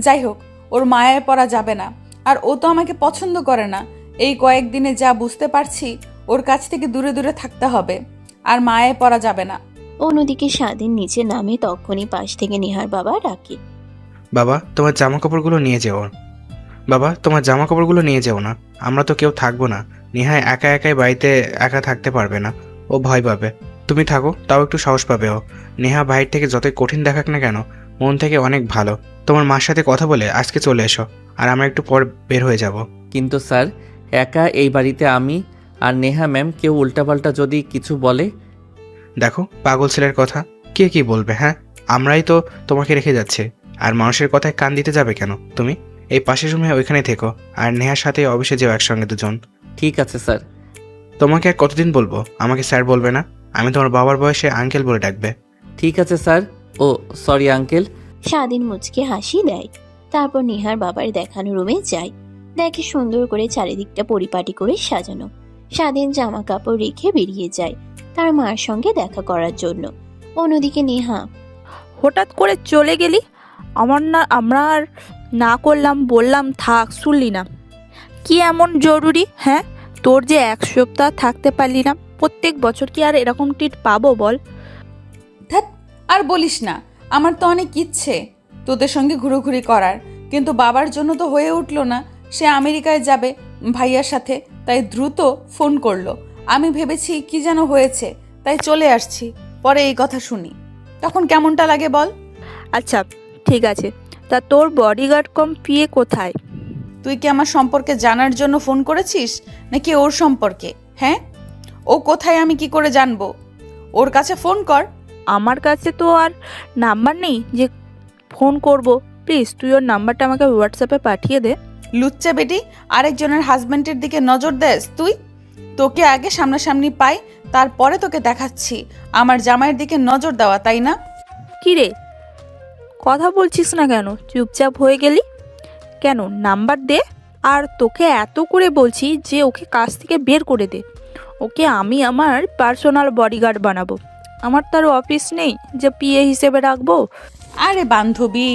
যাই হোক, ওর মায়ায় পড়া যাবে না, আর ও তো আমাকে পছন্দ করে না। এই কয়েকদিনে যা বুঝতে পারছি, ওর কাছ থেকে দূরে দূরে থাকতে হবে, আর মায়ায় পড়া যাবে না। অন্যদিকে স্বাধীন নিচে নামে তখনই পাশ থেকে নেহার বাবা ডাকে। বাবা, তোমার জামা কাপড়গুলো নিয়ে যেও। বাবা, তোমার জামা কাপড়গুলো নিয়ে যেও না, আমরা তো কেউ থাকবো না। নেহা একা একাই বাড়িতে একা থাকতে পারবে না, ও ভয় পাবে। তুমি থাকো, তাও একটু সাহস পাবে ও। নেহা বাইরে থেকে যতই কঠিন দেখাক না কেন, মন থেকে অনেক ভালো। তোমার মার সাথে কথা বলে আজকে চলে এসো, আর আমরা একটু পর বের হয়ে যাব। কিন্তু স্যার, একা এই বাড়িতে আমি আর নেহা ম্যাম, কেউ উল্টাপাল্টা যদি কিছু বলে? দেখো, পাগল ছেলের কথা কে কি বলবে? হ্যাঁ, আমরাই তো তোমাকে রেখে যাচ্ছে, আর মানুষের কথায় কান দিতে যাবে কেন? তুমি এই পাশের রুমে ওইখানেই থেকো, আর নেহার সাথে অফিসে যেও একসঙ্গে দুজন। ঠিক আছে স্যার। তোমাকে আর কতদিন বলবো আমাকে স্যার বলবে না? আমি তোমার বাবার বয়সে আঙ্কেল বলে ডাকবে। ঠিক আছে স্যার। ও সরি আঙ্কেল। স্বাধীন মুচকে হাসি দেয়। তারপর নেহার বাবার দেখানো রুমে যায়। দেখে সুন্দর করে চারিদিকটা পরিপাটি করে সাজানো। স্বাধীন জামা কাপড় রেখে বেরিয়ে যায় তার মার সঙ্গে দেখা করার জন্য। অন্যদিকে নেহা। হঠাৎ করে চলে গেলি, আমরা আর না করলাম, বললাম থাক, শুনলি না। কি এমন জরুরি? হ্যাঁ, তোর যে 1 সপ্তাহ থাকতে পারলি না, প্রত্যেক বছর কি আর এরকম ট্রিট পাবো বল? ধ্যাৎ, আর বলিস না, আমার তো অনেক ইচ্ছে তোদের সঙ্গে ঘুরোঘুরি করার, কিন্তু বাবার জন্য তো হয়ে উঠলো না। সে আমেরিকায় যাবে ভাইয়ার সাথে, তাই দ্রুত ফোন করলো। আমি ভেবেছি কি যেন হয়েছে, তাই চলে আসছি। পরে এই কথা শুনি, তখন কেমনটা লাগে বল? আচ্ছা ঠিক আছে, তা তোর বডিগার্ড কম পিয়ে কোথায়? তুই কি আমার সম্পর্কে জানার জন্য ফোন করেছিস, নাকি ওর সম্পর্কে? হ্যাঁ, ও কোথায় আমি কি করে জানবো? ওর কাছে ফোন কর। আমার কাছে তো আর নাম্বার নেই যে ফোন করব। প্লিজ তুই ওর নাম্বারটা আমাকে হোয়াটসঅ্যাপে পাঠিয়ে দে। লুচ্চা বেটি, আরেকজনের হাজবেন্ডের দিকে নজর দেস তুই? তোকে আগে সামনাসামনি পাই, তারপরে তোকে দেখাচ্ছি আমার জামাইয়ের দিকে নজর দেওয়া, তাই না? কি রে, কথা বলছিস না কেন? চুপচাপ হয়ে গেলি কেন? নাম্বার দে। আর তোকে এত করে বলছি যে ওকে কাজ থেকে বের করে দে। ওকে আমি আমার পার্সোনাল বডিগার্ড বানাবো। আমার তার অফিস নেই যে পিএ হিসেবে রাখবো। আরে বান্ধবী,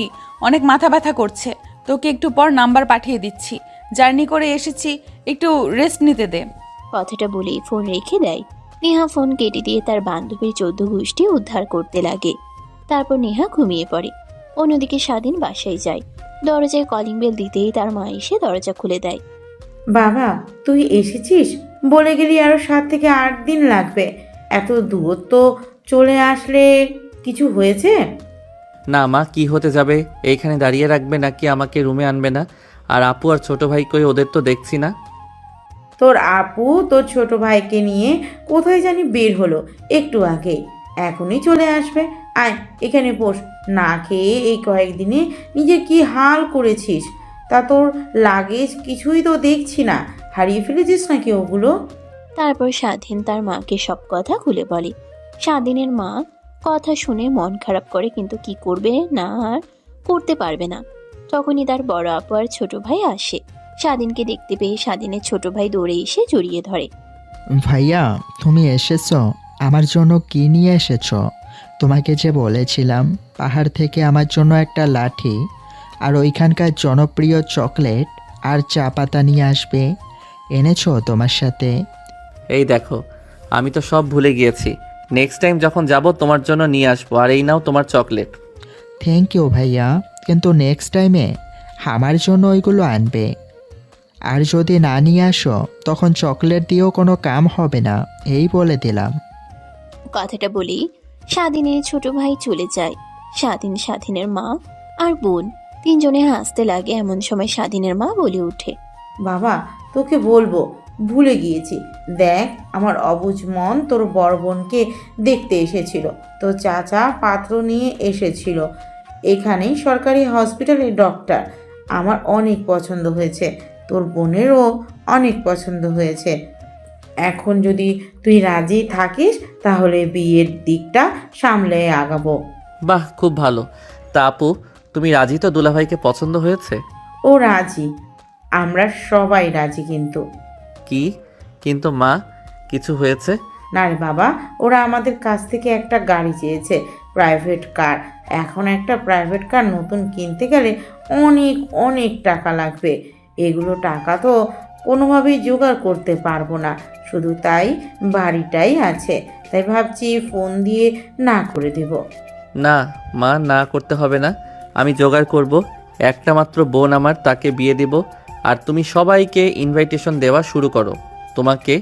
অনেক মাথা ব্যথা করছে, তোকে একটু পর নাম্বার পাঠিয়ে দিচ্ছি। জার্নি করে এসেছি, একটু রেস্ট নিতে দে। কথাটা বলেই ফোন রেখে দেয়। নেহা ফোন কেটে দিয়ে তার বান্ধবীর 14 গোষ্ঠী উদ্ধার করতে লাগে। তারপর নেহা ঘুমিয়ে পড়ে। অন্যদিকে স্বাধীন বাসায় যায়। দরজায় কলিং বেল দিতেই তার মা এসে দরজা খুলে দেয়। বাবা, তুই এসেছিস? বলে গেলি আরো 7 থেকে 8 দিন লাগবে। এত দূরত্ব চলে আসলে কিছু হয়েছে? না মা, কি হতে যাবে? এইখানে দাঁড়িয়ে রাখবে নাকি আমাকে রুমে আনবে না? আর আপু আর ছোট ভাই কই? ওদের তো দেখছি না। তোর আপু তোর ছোট ভাইকে নিয়ে কোথায় জানি বের হলো একটু আগে, এখনই চলে আসবে। আয় এখানে বস। না খেয়ে এই কয়েকদিনে নিজের কি হাল করেছিস? তা তোর লাগেজ কিছুই তো দেখছি না, হারিয়ে ফেলেছিস নাকি ওগুলো? তারপর স্বাধীন তার মাকে সব কথা খুলে বলে। স্বাধীনের মা কথা শুনে মন খারাপ করে, কিন্তু কি করবে না আর করতে পারবে না। তখনই তার বড় আপু আর ছোট ভাই আসে। স্বাধীনকে দেখতে পেয়ে স্বাধীনের ছোট ভাই দৌড়ে এসে জড়িয়ে ধরে। ভাইয়া, তুমি এসেছো? আমার জন্য কি নিয়ে এসেছো? তোমাকে যে বলেছিলাম পাহাড় থেকে আমার জন্য একটা লাঠি আর ওইখানকার জনপ্রিয় চকলেট আর চা পাতা নিয়ে আসবে, এনেছো তোমার সাথে? এই দেখো, আমি তো সব ভুলে গিয়েছি। নেক্সট টাইম যখন যাব তোমার জন্য নিয়ে আসবো। আর এই নাও তোমার চকলেট। থ্যাংক ইউ ভাইয়া, কিন্তু নেক্সট টাইমে আমার জন্য ওইগুলো আনবে। আর যদি না নিয়ে আসো তখন চকলেট দিয়েও কোনো কাম হবে না, এই বলে দিলাম। কথাটা বলেই স্বাধীনের ছোট ভাই চলে যায়। স্বাধীনের মা আর বোন তিনজনে হাসতে লাগে। এমন সময় স্বাধীনের মা বলে ওঠে, বাবা, তোকে বলবো, ভুলে গিয়েছি। দেখ, আমার অবুঝ মন তোর বড় বোনকে দেখতে এসেছিল। তোর চাচা পাত্র নিয়ে এসেছিল। এখানেই সরকারি হসপিটালে ডক্টর। আমার অনেক পছন্দ হয়েছে, তোর বোনেরও অনেক পছন্দ হয়েছে। এখন যদি তুই রাজি থাকিস তাহলে বিয়ের দিকটা সামলে আগাবো। বাহ, খুব ভালো। তা আপু, তুমি রাজি তো? দুলাভাইকে পছন্দ হয়েছে? ও রাজি, আমরা সবাই রাজি। কিন্তু কি কিন্তু মা, কিছু হয়েছে? না রে বাবা, ওরা আমাদের কাছ থেকে একটা গাড়ি চেয়েছে, প্রাইভেট কার। এখন একটা প্রাইভেট কার নতুন কিনতে গেলে অনেক অনেক টাকা লাগবে। এগুলো টাকা তো কোনোভাবেই জোগাড় করতে পারবো না। শুধু তাই বাড়িটাই আছে, তাই ভাবছি ফোন দিয়ে না করে দেব। না মা, না করতে হবে না, আমি জোগাড় করব। একটা মাত্র বোন আমার, তাকে বিয়ে দিব। আর তুমি সবাইকে ইনভাইটেশন দেওয়া শুরু করো, তোমাকে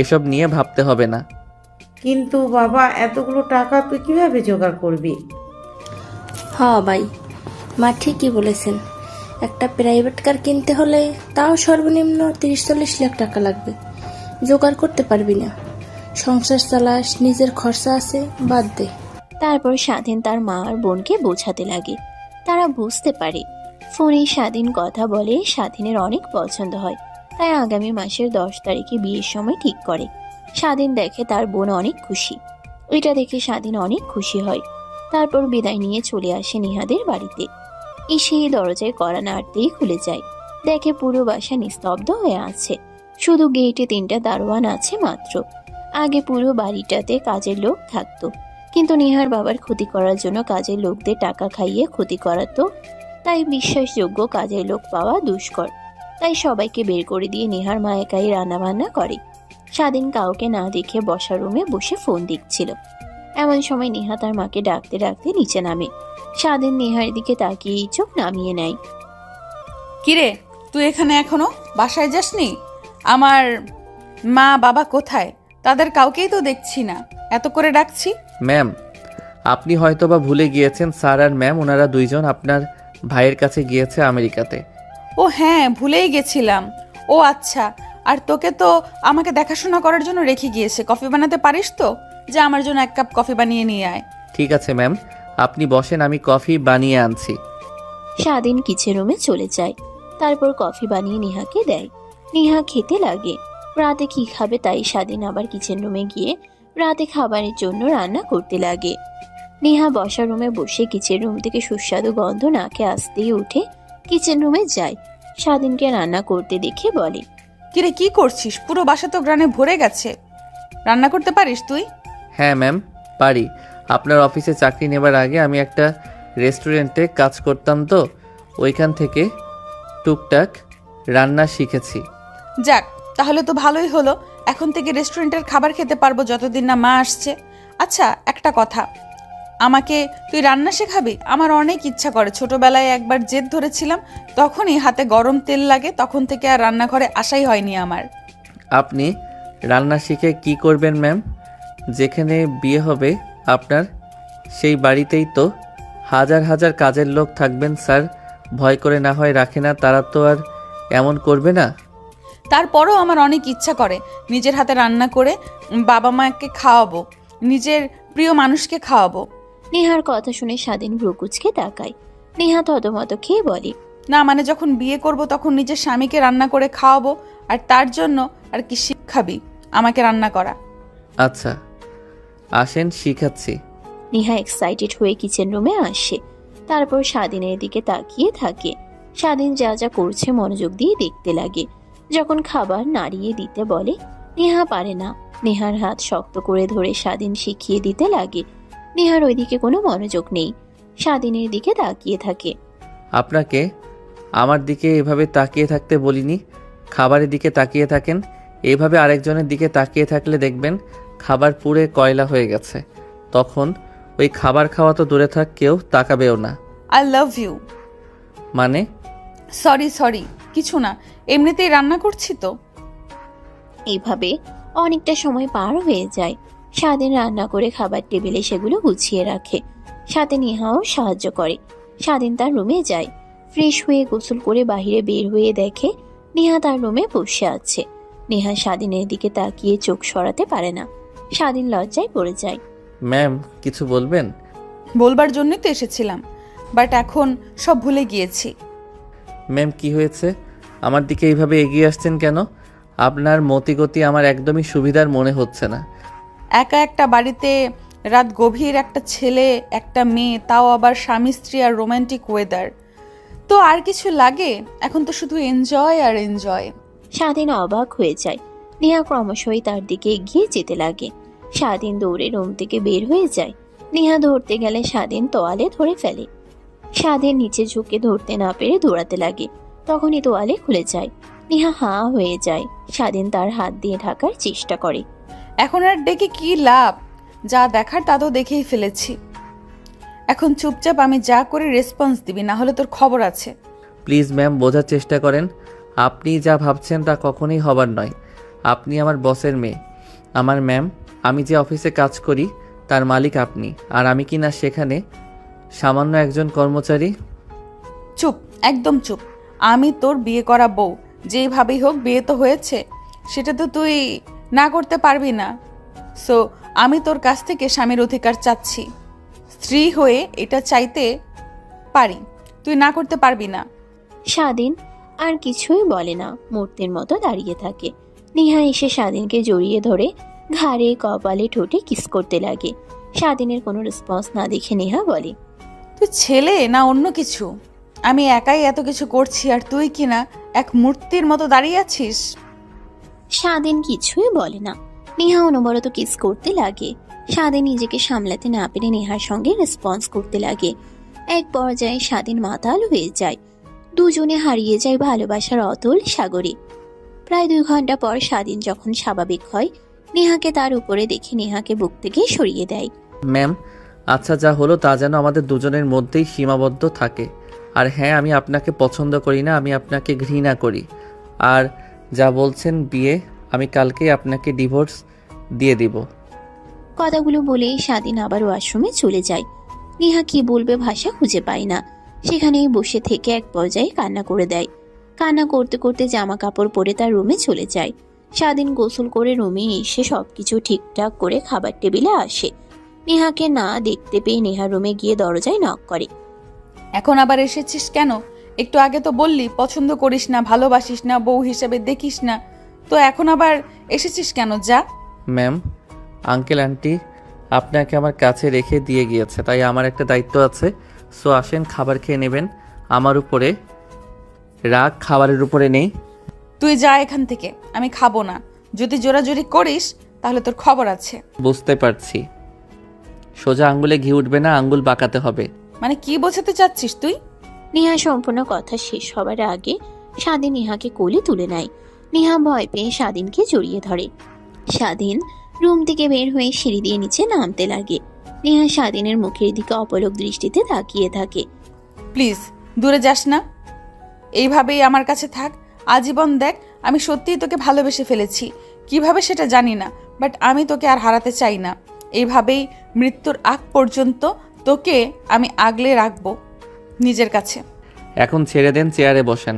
এসব নিয়ে ভাবতে হবে না। কিন্তু বাবা, এতগুলো টাকা তুই কিভাবে জোগাড় করবি? হ্যাঁ ভাই, মা ঠিকই বলেছেন। একটা প্রাইভেট কার কিনতে হলে তাও সর্বনিম্ন 30-40 লাখ টাকা লাগবে। জোগাড় করতে পারবি না, সংসার চালাস, নিজের খরচা আছে, বাদ দে। তারপর স্বাধীন তার মা আর বোনকে বোঝাতে লাগে। তারা বুঝতে পারে। ফোনে স্বাধীন কথা বলে স্বাধীনের অনেক পছন্দ হয়, তাই আগামী মাসের 10 তারিখে বিয়ের সময় ঠিক করে। স্বাধীন দেখে তার বোন অনেক খুশি। এটা দেখে স্বাধীন অনেক খুশি হয়। তারপর বিদায় নিয়ে চলে আসে নিহাদের বাড়িতে। এসে দরজায় কড়া নাড়তেই খুলে যায়। দেখে পুরো বাসা নিস্তব্ধ হয়ে আছে, শুধু গেটে 3টা দারোয়ান আছে মাত্র। আগে পুরো বাড়িটাতে কাজের লোক থাকতো, কিন্তু নেহার বাবার ক্ষতি করার জন্য কাজের লোকদের টাকা খাইয়ে ক্ষতি করাতো। তাই বিশ্বাসযোগ্য কাজের লোক পাওয়া দুষ্কর। তাই সবাইকে বের করে দিয়ে নেহার মা একাই রান্নাবান্না করে। স্বাধীন কাউকে না দেখে বসার রুমে বসে ফোন দেখছিল। এমন সময় নেহা তার মাকে ডাকতে ডাকতে নিচে নামে। স্বাধীন নেহার দিকে তাকিয়ে চোখ নামিয়ে নেয়। কিরে, তুই এখানে এখনো বাসায় যাসনি? আমার মা বাবা কোথায়? তাদের কাউকেই তো দেখছি না, এত করে ডাকছি। ম্যাম, আপনি হয়তো বা ভুলে গিয়েছেন, স্যার আর ম্যাম ওনারা দুইজন আপনার ভাইয়ের কাছে গিয়েছে আমেরিকাতে। ও হ্যাঁ, ভুলেই গেছিলাম। ও আচ্ছা, আর তোকে তো আমাকে দেখাশোনা করার জন্য রেখে গিয়েছে। কফি বানাতে পারিস তো? যা, আমার জন্য 1 কাপ কফি বানিয়ে নিয়ে আয়। ঠিক আছে ম্যাম, আপনি বসেন, আমি কফি বানিয়ে আনছি। স্বাধীন কিচেন রুমে চলে যায়। তারপর কফি বানিয়ে নেহাকে দেয়। নেহা খেতে লাগে। রাতে কি খাবে তাই স্বাধীন আবার কিচেন রুমে গিয়ে রাতে খাবারের জন্য রান্না করতে লাগে। নেহা বসার রুমে বসে কিচেন রুম থেকে সুস্বাদু গন্ধ নাকে আসতেই উঠে কিচেন রুমে যায়। স্বাধীনকে রান্না করতে দেখে বলে, কিরে কি করছিস? পুরো বাসা তো গ্রানে ভরে গেছে। রান্না করতে পারিস তুই? হ্যাঁ ম্যাম, পারি। আপনার অফিসে চাকরি নেবার আগে আমি একটা রেস্টুরেন্টে কাজ করতাম, তো ওইখান থেকে টুকটাক রান্না শিখেছি। যাক, তাহলে তো ভালোই হলো। এখন থেকে রেস্টুরেন্টের খাবার খেতে পারবো যতদিন না মা আসছে। আচ্ছা, একটা কথা, আমাকে তুই রান্না শেখাবি? আমার অনেক ইচ্ছা করে। ছোটবেলায় একবার জেদ ধরেছিলাম, তখনই হাতে গরম তেল লাগে, তখন থেকে আর রান্নাঘরে আসাই হয়নি আমার। আপনি রান্না শিখে কি করবেন ম্যাম? যেখানে বিয়ে হবে আপনার, সেই বাড়িতেই তো হাজার হাজার কাজের লোক থাকবেন স্যার। ভয় করে না হয় রাখে না, তারা তো আর এমন করবে না। তারপরও আমার অনেক ইচ্ছা করে নিজের হাতে রান্না করে বাবা মাকে খাওয়াবো, নিজের প্রিয় মানুষকে খাওয়াবো। নেহার কথা শুনে স্বাধীন ভ্রুকুচকে তাকায়। নেহা থতমত খেয়ে বলে, না মানে যখন বিয়ে করব তখন নিজের স্বামীকে রান্না করে খাওয়াবো, আর তার জন্য আর কি শিখাবি আমাকে রান্না করা? আচ্ছা আসেন, শিখাচ্ছি। নেহা এক্সাইটেড হয়ে কিচেন রুমে আসে। তারপর স্বাধীনের দিকে তাকিয়ে থাকে। স্বাধীন যা যা করছে মনোযোগ দিয়ে দেখতে লাগে। যখন খাবার নাড়িয়ে দিতে বলে, নেহা পারে না। নেহার হাত শক্ত করে ধরে স্বাধীন শিখিয়ে দিতে লাগে। নেহার ওইদিকে কোনো মনোযোগ নেই, স্বাধীনের দিকে তাকিয়ে থাকে। আপনাকে আমার দিকে এভাবে তাকিয়ে থাকতে বলিনি, খাবারের দিকে তাকিয়ে থাকেন। এভাবে আরেকজনের দিকে তাকিয়ে থাকলে দেখবেন খাবার পুড়ে কয়লা হয়ে গেছে। তখন ওই খাবার খাওয়া তো দূরে থাক, কেউ তাকাবেও না। I love you. মানে? সরি, কিছু না, এমনিতেই রান্না করছি তো। এইভাবে অনেকটা সময় পার হয়ে যায়। স্বাধীন রান্না করে খাবার টেবিলে সেগুলো গুছিয়ে রাখে। সাথে নেহাও সাহায্য করে। স্বাধীন তার রুমে যায়। ফ্রেশ হয়ে গোসল করে বাইরে বের হয়ে দেখে নেহা তার রুমে বসে আছে। নেহা স্বাধীনের দিকে তাকিয়ে চোখ সরাতে পারে না। স্বাধীন লজ্জায় পড়ে যায়। ম্যাম কিছু বলবেন? বলবার জন্যই তো এসেছিলাম, বাট এখন সব ভুলে গিয়েছি। ম্যাম কি হয়েছে? আমার দিকে এইভাবে এগিয়ে আসছেন কেন? আপনার মতিগতি আমার একদমই সুবিধার মনে হচ্ছে না। একা একটা বাড়িতে রাত গভীর, একটা ছেলে একটা মেয়ে, তাও আবার স্বামী স্ত্রী আর রোমান্টিক ওয়েদার, তো আর কিছু লাগে? এখন তো শুধু এনজয় আর এনজয়। স্বাধীন অবাক হয়ে যায়। নেহা ক্রমশই তার দিকে এগিয়ে যেতে লাগে। স্বাধীন দৌড়ে রুম থেকে বের হয়ে যায়। নেহা ধরতে গেলে স্বাধীন তোয়ালে ধরে ফেলে। স্বাধীন নিচে ঝুঁকে ধরতে না পেরে দৌড়াতে লাগে। তখনই তোয়ালে খুলে যায়। নেহা হাঁ হয়ে যায়। স্বাধীন তার হাত দিয়ে ঢাকার চেষ্টা করে। এখন আর ডেকে কি লাভ? যা দেখার তা তো দেখেই ফেলেছি। এখন চুপচাপ আমি যা করে রেসপন্স দিবি, না হলে তোর খবর আছে। প্লিজ ম্যাম বোঝার চেষ্টা করেন। আপনি যা ভাবছেন তা কখনোই হবার নয়। আপনি আমার বসের মেয়ে। আমার ম্যাম, আমি যে অফিসে কাজ করি তার মালিক আপনি, আর আমি কি না সেখানে সামান্য একজন কর্মচারী? চুপ, একদম চুপ। আমি তোর বিয়ে করা বউ, যেভাবেই হোক বিয়ে তো হয়েছে, সেটা তো তুই না করতে পারবি না। সো আমি তোর কাছ থেকে স্বামীর অধিকার চাচ্ছি। স্ত্রী হয়ে এটা চাইতে পারি, তুই না করতে পারবি না। স্বাধীন আর কিছুই বলে না, মূর্তির মতো দাঁড়িয়ে থাকে। নেহা এসে স্বাধীনকে জড়িয়ে ধরে ঘাড়ে কপালে ঠোঁটে কিস করতে লাগে। স্বাধীনের কোনো রেসপন্স না দেখে নেহা বলে, তুই ছেলে না অন্য কিছু? আমি একাই এত কিছু করছি আর তুই কি না এক মূর্তির মতো দাঁড়িয়ে আছিস? স্বাধীন কিছুই বলে না। নেহা অনবরত কিস করতে লাগে। স্বাধীন নিজেকে সামলাতে না পেরে নেহার সঙ্গে রেসপন্স করতে লাগে। এক পর্যায়ে স্বাধীন মাতাল হয়ে যায়। দুজনে হারিয়ে যায় ভালোবাসার অতল সাগরে। প্রায় 2 ঘন্টা পর স্বাধীন যখন স্বাভাবিক হয়, নেহাকে তার উপরে দেখে নেহাকে বুক থেকে সরিয়ে দেয়। ম্যাম আচ্ছা, যা হলো তা যেন আমাদের দুজনের মধ্যেই সীমাবদ্ধ থাকে। আর হ্যাঁ, আমি আপনাকে পছন্দ করি না, আমি আপনাকে ঘৃণা করি। আর যা বলছেন বিয়ে, আমি কালকেই আপনাকে ডিভোর্স দিয়ে দিব। কথাগুলো বলেই স্বাধীন আবার ওয়াশরুমে চলে যায়। নেহা কি বলবে ভাষা খুঁজে পায় না। সেখানেই বসে থেকে এক পর্যায়ে কান্না করে দেয়। কান্না করতে করতে জামা কাপড় পরে তার রুমে চলে যায়। স্বাধীন গোসল করে রুমে এসে সবকিছু ঠিকঠাক করে খাবার টেবিলে আসে। নেহাকে না দেখতে পেয়ে নেহা রুমে গিয়ে দরজায় নক করে। এখন আবার এসেছিস কেন? একটু আগে তো বললি পছন্দ করিস না, ভালোবাসিস না, বউ হিসেবে দেখিস না, তো এখন আবার এসেছিস কেন? যা। ম্যাম, আঙ্কেল আন্টি আপনাকে আমার কাছে রেখে দিয়ে গিয়েছে, তাই আমার একটা দায়িত্ব আছে। সো আসেন, খাবার খেয়ে নেবেন। আমার উপরে রাগ খাবারের উপরে নেই। তুই যা এখান থেকে, আমি খাবো না। যদি জোরাজোরি করিস তাহলে তোর খবর আছে। বুঝতে পারছি, সোজা আঙ্গুলে ঘি উঠবে না, আঙ্গুল বাঁকাতে হবে। মানে কি বোঝাতে চাচ্ছিস তুই? নেহা সম্পূর্ণ কথা শেষ হবার আগে স্বাধীন নেহাকে কোলে তুলে নেয়। নেহা ভয় পেয়ে স্বাধীনকে জড়িয়ে ধরে। স্বাধীন রুম থেকে বের হয়ে সিঁড়ি দিয়ে নিচে নামতে লাগে। নেহা স্বাধীনের মুখের দিকে অপলক দৃষ্টিতে তাকিয়ে থাকে। প্লিজ দূরে যাস না, এইভাবেই আমার কাছে থাক আজীবন। দেখ, আমি সত্যিই তোকে ভালোবেসে ফেলেছি, কিভাবে সেটা জানি না, বাট আমি তোকে আর হারাতে চাই না। এইভাবেই মৃত্যুর আগ পর্যন্ত তোকে আমি আগলে রাখবো নিজের কাছে। এখন ছেড়ে দেন, চেয়ারে বসেন।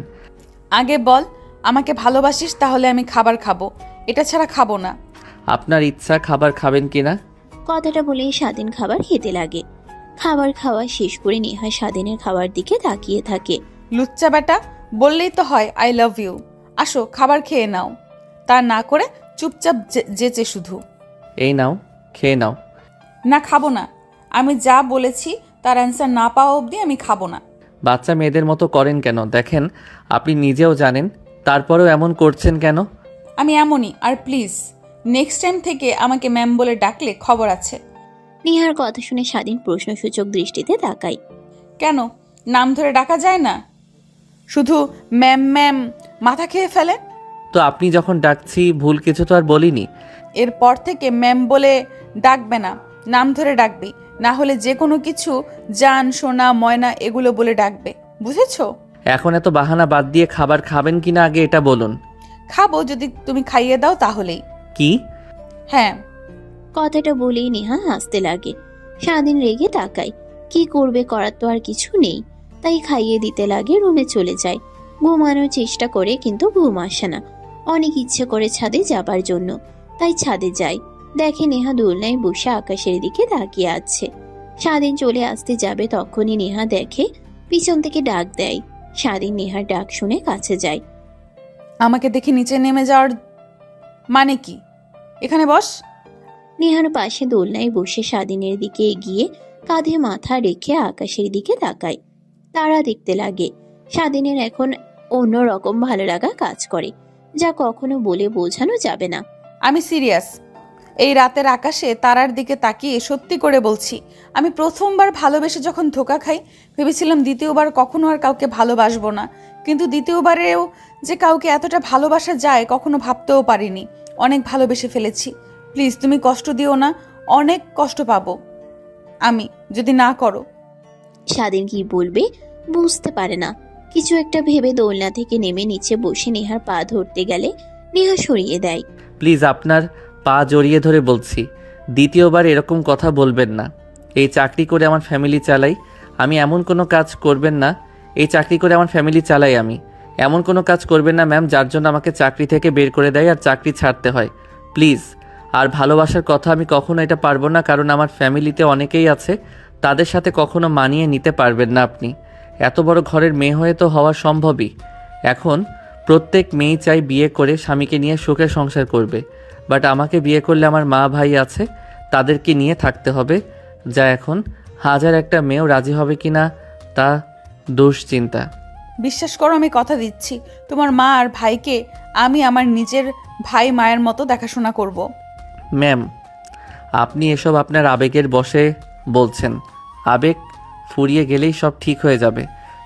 আগে বল, আমাকে ভালোবাসিস? তাহলে আমি খাবার খাবো, এটা ছাড়া খাবো না। আপনার ইচ্ছা, খাবার খাবেন কিনা? কথাটা বলেই স্বাধীন খাবার খেতে লাগে। খাবার খাওয়া শেষ করে নেহা স্বাধীনের খাবার দিকে তাকিয়ে থাকে। লুচ্চা বেটা, বললেই তো হয় আই লাভ ইউ। আসো খাবার খেয়ে নাও, তা না করে চুপচাপ যেচে শুধু। এই নাও, খেয়ে নাও। না, খাবো না। আমি যা বলেছি তার অ্যান্সার না পাওয়া অবধি আমি খাবো না। বাচ্চা মেয়েদের মতো করেন কেন? দেখেন আপনি নিজেও জানেন, তারপরেও এমন করছেন কেন? আমি এমনই, আর প্লিজ নেক্সট টাইম থেকে আমাকে ম্যাম বলে ডাকলে খবর আছে। নেহার কথা শুনে স্বাধীন প্রশ্নসূচক দৃষ্টিতে তাকায়। কেন নাম ধরে ডাকা যায় না? শুধু ম্যাম ম্যাম মাথা খেয়ে ফেলে। তো আপনি যখন ডাকছি ভুল কিছু তো আর বলিনি। এরপর থেকে ম্যাম বলে ডাকবে না, নাম ধরে ডাকবি, না হলে যে কোনো কিছু জান, সোনা, ময়না এগুলো বলে ডাকবে, বুঝেছো? এখন এত বাহানা বাদ দিয়ে খাবার খাবেন কিনা আগে এটা বলুন। খাবো, যদি তুমি খাইয়ে দাও তাহলেই। কি? হ্যাঁ। কথাটা বলেই নেহা হাসতে লাগে। স্বাধীন রেগে তাকায়। কি করবে, করার তো আর কিছু নেই, তাই খাইয়ে দিতে লাগে। রুমে চলে যায়। ঘুমানোর চেষ্টা করে কিন্তু ঘুম আসে না। অনেক ইচ্ছে করে ছাদে যাবার জন্য, তাই ছাদে যায়। দেখে নেহা দোলনায় বসে আকাশের দিকে তাকিয়ে আছে। স্বাধীন চলে আসতে যাবে, তখনই নেহা দেখে পিছন থেকে ডাক দেয়। স্বাধীন নেহার ডাক শুনে কাছে যায়। আমাকে দেখে নিচে নেমে যাওয়ার মানে কি? এখানে বস। নেহার পাশে দোলনায় বসে স্বাধীনের দিকে এগিয়ে কাঁধে মাথা রেখে আকাশের দিকে তাকায়। তারা দেখতে লাগে। স্বাধীনের এখন অন্যরকম ভালো লাগা কাজ করে, যা কখনো বলে বোঝানো যাবে না। আমি সিরিয়াস। এই রাতের আকাশে তারার দিকে তাকিয়ে সত্যি করে বলছি, আমি প্রথমবার ভালোবেসে যখন ধোকা খাই, ভেবেছিলাম দ্বিতীয়বার কখনো আর কাউকে ভালোবাসবো না। কিন্তু দ্বিতীয়বারেও যে কাউকে এতটা ভালোবাসা যায় কখনো ভাবতেও পারিনি। অনেক ভালোবেসে ফেলেছি। প্লিজ তুমি কষ্ট দিও না, অনেক কষ্ট পাবো আমি যদি না করো। স্বাধীন কি বলবে বুঝতে পারে না। কিছু একটা ভেবে দোলনা থেকে নেমে নিচে বসে নেহার পা ধরতে গেলে নেহা সরিয়ে দেয়। প্লিজ আপনার পা জড়িয়ে ধরে বলছি, দ্বিতীয়বার এরকম কথা বলবেন না। এই চাকরি করে আমার ফ্যামিলি চালাই আমি, এমন কোনো কাজ করবেন না। এই চাকরি করে আমার ফ্যামিলি চালাই আমি, এমন কোনো কাজ করবেন না ম্যাম যার জন্য আমাকে চাকরি থেকে বের করে দেয় আর চাকরি ছাড়তে হয়। প্লিজ। আর ভালোবাসার কথা আমি কখনো এটা পারবো না, কারণ আমার ফ্যামিলিতে অনেকেই আছে, তাদের সাথে কখনো মানিয়ে নিতে পারবেন না আপনি। এত বড় ঘরের মেয়ে হয়ে তো হওয়া সম্ভবই। এখন প্রত্যেক মেয়ে চাই বিয়ে করে স্বামীকে নিয়ে সুখে সংসার করবে, বাট আমাকে বিয়ে করলে আমার মা ভাই আছে, তাদেরকে নিয়ে থাকতে হবে, যা এখন হাজার একটা মেয়েও রাজি হবে কি না তা দুশ্চিন্তা। বিশ্বাস করো, আমি কথা দিচ্ছি তোমার মা আর ভাইকে আমি আমার নিজের ভাই মায়ের মতো দেখাশোনা করব। ম্যাম, আপনি এসব আপনার আবেগের বশে বলছেন। আবেগ ফুরিয়ে গেলেই সব ঠিক হয়ে যাবে।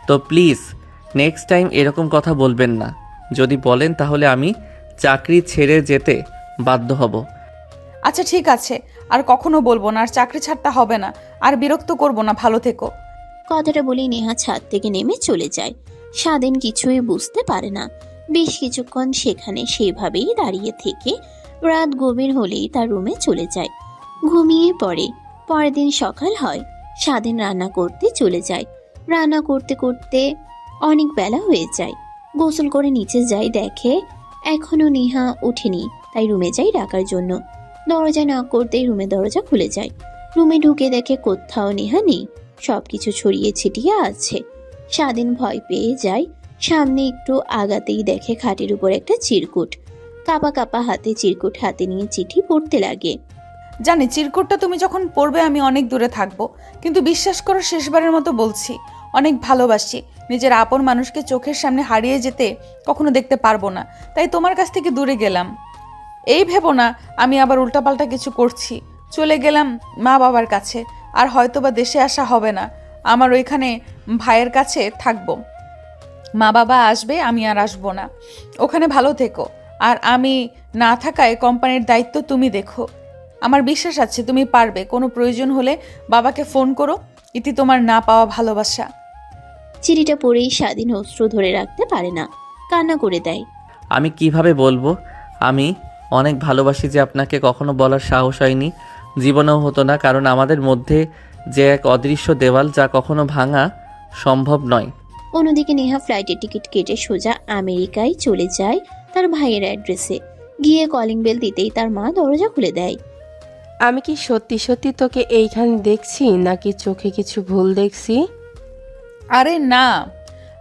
তো প্লিজ নেক্সট টাইম এরকম কথা বলবেন না। যদি বলেন তাহলে আমি চাকরি ছেড়ে যেতে বাধ্য হব। আচ্ছা ঠিক আছে, আর কখনো বলবো না, আর চাকরি ছাড়তে হবে না, আর বিরক্ত করব না, ভালো থেকো। কথাটা বলেই নেহা ছাদ থেকে নেমে চলে যায়। স্বাধীন কিছুই বুঝতে পারে না। বেশ কিছুক্ষণ সেখানে সেভাবেই দাঁড়িয়ে থেকে রাত গভীর হলেই তার রুমে চলে যায়, ঘুমিয়ে পড়ে। পরের দিন সকাল হয়। স্বাধীন রান্না করতে চলে যায়। রান্না করতে করতে অনেক বেলা হয়ে যায়। গোসল করে নিচে যায়, দেখে এখনো নেহা ওঠেনি, তাই রুমে যায় ডাকার জন্য। দরজা নক করতেই রুমের দরজা খুলে যায়। রুমে ঢুকে দেখে কোথাও নেহা নেই, সবকিছু ছড়িয়ে ছিটিয়ে আছে। স্বাধীন ভয় পেয়ে যায়। সামনে একটু আগাতেই দেখে খাটের উপর একটা চিরকুট। কাপা কাপা হাতে চিরকুট হাতে নিয়ে চিঠি পড়তে লাগে। জানি চিরকুটটা তুমি যখন পড়বে আমি অনেক দূরে থাকবো, কিন্তু বিশ্বাস করো শেষবারের মতো বলছি, অনেক ভালোবাসি। নিজের আপন মানুষকে চোখের সামনে হারিয়ে যেতে কখনো দেখতে পারবো না, তাই তোমার কাছ থেকে দূরে গেলাম। এই ভেবো না আমি আবার উল্টাপাল্টা কিছু করছি। চলে গেলাম মা বাবার কাছে, আর হয়তোবা দেশে আসা হবে না। আমার ওইখানে ভাইয়ের কাছে থাকবো। মা বাবা আসবে, আমি আর আসবো না। ওখানে ভালো থেকো, আর আমি না থাকায় কোম্পানির দায়িত্ব তুমি দেখো। আমার বিশ্বাস আছে তুমি পারবে। কোনো প্রয়োজন হলে বাবাকে ফোন করো। ইতি তোমার না পাওয়া ভালোবাসা। চিঠিটা পড়েই স্বাধীন অশ্রু ধরে রাখতে পারে না, কান্না করে দেয়। আমি কিভাবে বলবো? আমি অনেক ভালোবাসি যে আপনাকে কখনো বলার সাহস হয়নি, জীবনেও হতো না, কারণ আমাদের মধ্যে যে এক অদৃশ্য দেওয়াল যা কখনো ভাঙা সম্ভব নয়। অন্যদিকে নেহা ফ্লাইটের টিকিট কেটে সোজা আমেরিকায় চলে যায় তার ভাইয়ের অ্যাড্রেসে। গিয়ে কলিং বেল দিতেই তার মা দরজা খুলে দেয়। আমি কি সত্যি সত্যি তোকে এইখানে দেখছি নাকি চোখে কিছু ভুল দেখছি? আরে না,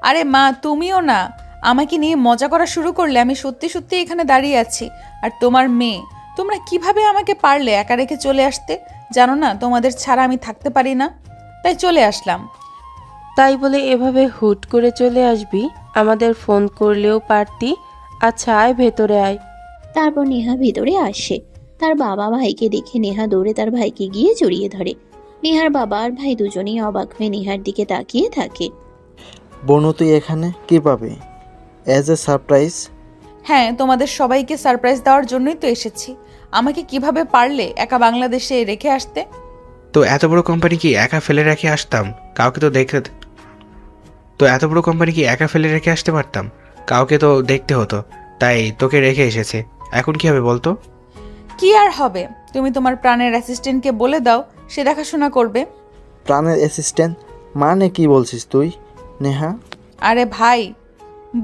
আরে মা তুমিও না, আমাকে নিয়ে মজা করা শুরু করলে। আমি সত্যি সত্যি এখানে দাঁড়িয়ে আছি, আর তোমার মেয়ে। তোমরা কিভাবে আমাকে পারলে একা রেখে চলে আসতে? জানো না তোমাদের ছাড়া আমি থাকতে পারি না, তাই চলে আসলাম। তাই বলে এভাবে হুট করে চলে আসবি? আমাদের ফোন করলেও পারতি। আচ্ছা আয়, ভেতরে আয়। তারপর নেহা ভিতরে আসে। তার বাবা ভাইকে দেখে নেহা দৌড়ে তার ভাইকে গিয়ে জড়িয়ে ধরে। নেহার বাবা আর ভাই দুজনেই অবাক হয়ে নেহার দিকে তাকিয়ে থাকে। বনু তুই এখানে কিভাবে? As a surprise? হ্যাঁ, তোমাদের সবাইকে সারপ্রাইজ দেওয়ার জন্যই তো এসেছি। আমাকে কিভাবে পারলে একা বাংলাদেশে রেখে আসতে? তো এত বড় কোম্পানি কি একা ফেলে রেখে আসতাম? কাউকে তো দেখে তো এত বড় কোম্পানি কি একা ফেলে রেখে আসতে পারতাম? কাউকে তো দেখতে হতো, তাই তোকে রেখে এসেছে। এখন কি হবে বলতো? কি আর হবে? তুমি তোমার প্রাণের অ্যাসিস্ট্যান্টকে বলে দাও, সে দেখাশোনা করবে। প্রাণের অ্যাসিস্ট্যান্ট মানে কি বলছিস তুই নেহা? আরে ভাই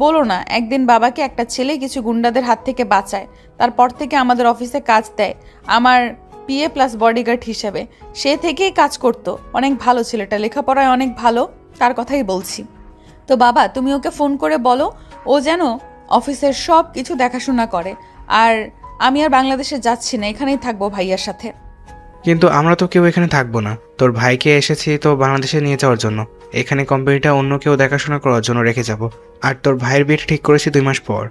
বলো না, একদিন বাবাকে একটা ছেলে কিছু গুন্ডাদের হাত থেকে বাঁচায়, তারপর থেকে আমাদের অফিসে কাজ দেয় আমার পিএ প্লাস বডিগার্ড হিসেবে। সে থেকেই কাজ করতো। অনেক ভালো ছেলেটা, লেখাপড়ায় অনেক ভালো, তার কথাই বলছি। তো বাবা তুমি ওকে ফোন করে বলো ও যেন অফিসের সব কিছু দেখাশোনা করে। আর আমি আর বাংলাদেশে যাচ্ছি না, এখানেই থাকবো ভাইয়ার সাথে। কিন্তু আমরা তো কেউ এখানে থাকবো না। তোর ভাইকে এসেছি তো বাংলাদেশে নিয়ে যাওয়ার জন্য। এখানে কোম্পানিটা অন্য কেউ দেখাশোনা করার জন্য রেখে যাব। আর তোর ভাইয়ের বিয়ে ঠিক করেছি 2 মাস পর।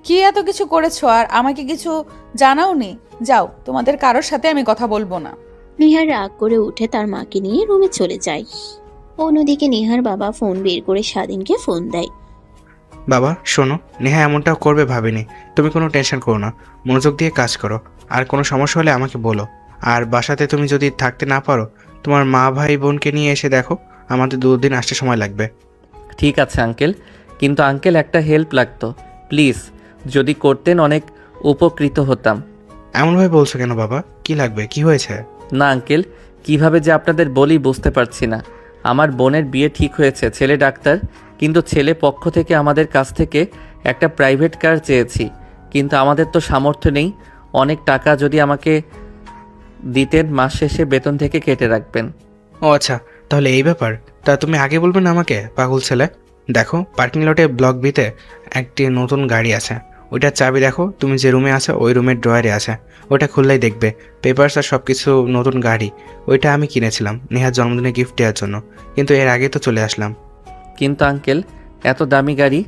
কি এত কিছু করেছো আর আমাকে কিছু জানাওনি? যাও, তোমাদের কারোর সাথে আমি কথা বলবো না। নেহার রাগ করে উঠে তার মাকে নিয়ে রুমে চলে যায়। অন্যদিকে নেহার বাবা ফোন বের করে স্বাধীনকে ফোন দেয়। বাবা শোনো, নেহা এমনটা করবে ভাবিনি। তুমি কোনো টেনশন করো না, মনোযোগ দিয়ে কাজ করো। আর কোনো সমস্যা হলে আমাকে বলো। আর বাসাতে তুমি যদি থাকতে না পারো, তোমার মা ভাই বোনকে নিয়ে এসে দেখো। আমাদের 2 দিন আসতে সময় লাগবে। ঠিক আছে আঙ্কেল, কিন্তু আঙ্কেল একটা হেল্প লাগতো প্লিজ, যদি করতেন অনেক উপকৃত হতাম। এমনভাবে বলছো কেন বাবা? কি লাগবে? কি হয়েছে? না আঙ্কেল, কিভাবে যে আপনাদের বলি বুঝতে পারছি না। আমার বোনের বিয়ে ঠিক হয়েছে, ছেলে ডাক্তার, কিন্তু ছেলে পক্ষ থেকে আমাদের কাছ থেকে একটা প্রাইভেট কার চেয়েছি, কিন্তু আমাদের তো সামর্থ্য নেই। অনেক টাকা যদি আমাকে দিতেন, মাস শেষে বেতন থেকে কেটে রাখবেন। ও আচ্ছা, তাহলে এই ব্যাপার। তা তুমি আগে বলবে না আমাকে, পাগল ছেলে। দেখো পার্কিং লটে ব্লক বিতে একটি নতুন গাড়ি আছে। ওইটার চাবি দেখো, তুমি যে রুমে আছো ওই রুমের ড্রয়ারে আছে। ওইটা খুললেই দেখবে পেপারস আর সব কিছু নতুন গাড়ি। ওইটা আমি কিনেছিলাম নেহার জন্মদিনে গিফট দেওয়ার জন্য, কিন্তু এর আগে তো চলে আসলাম। কিন্তু আঙ্কেল এত দামি গাড়ি?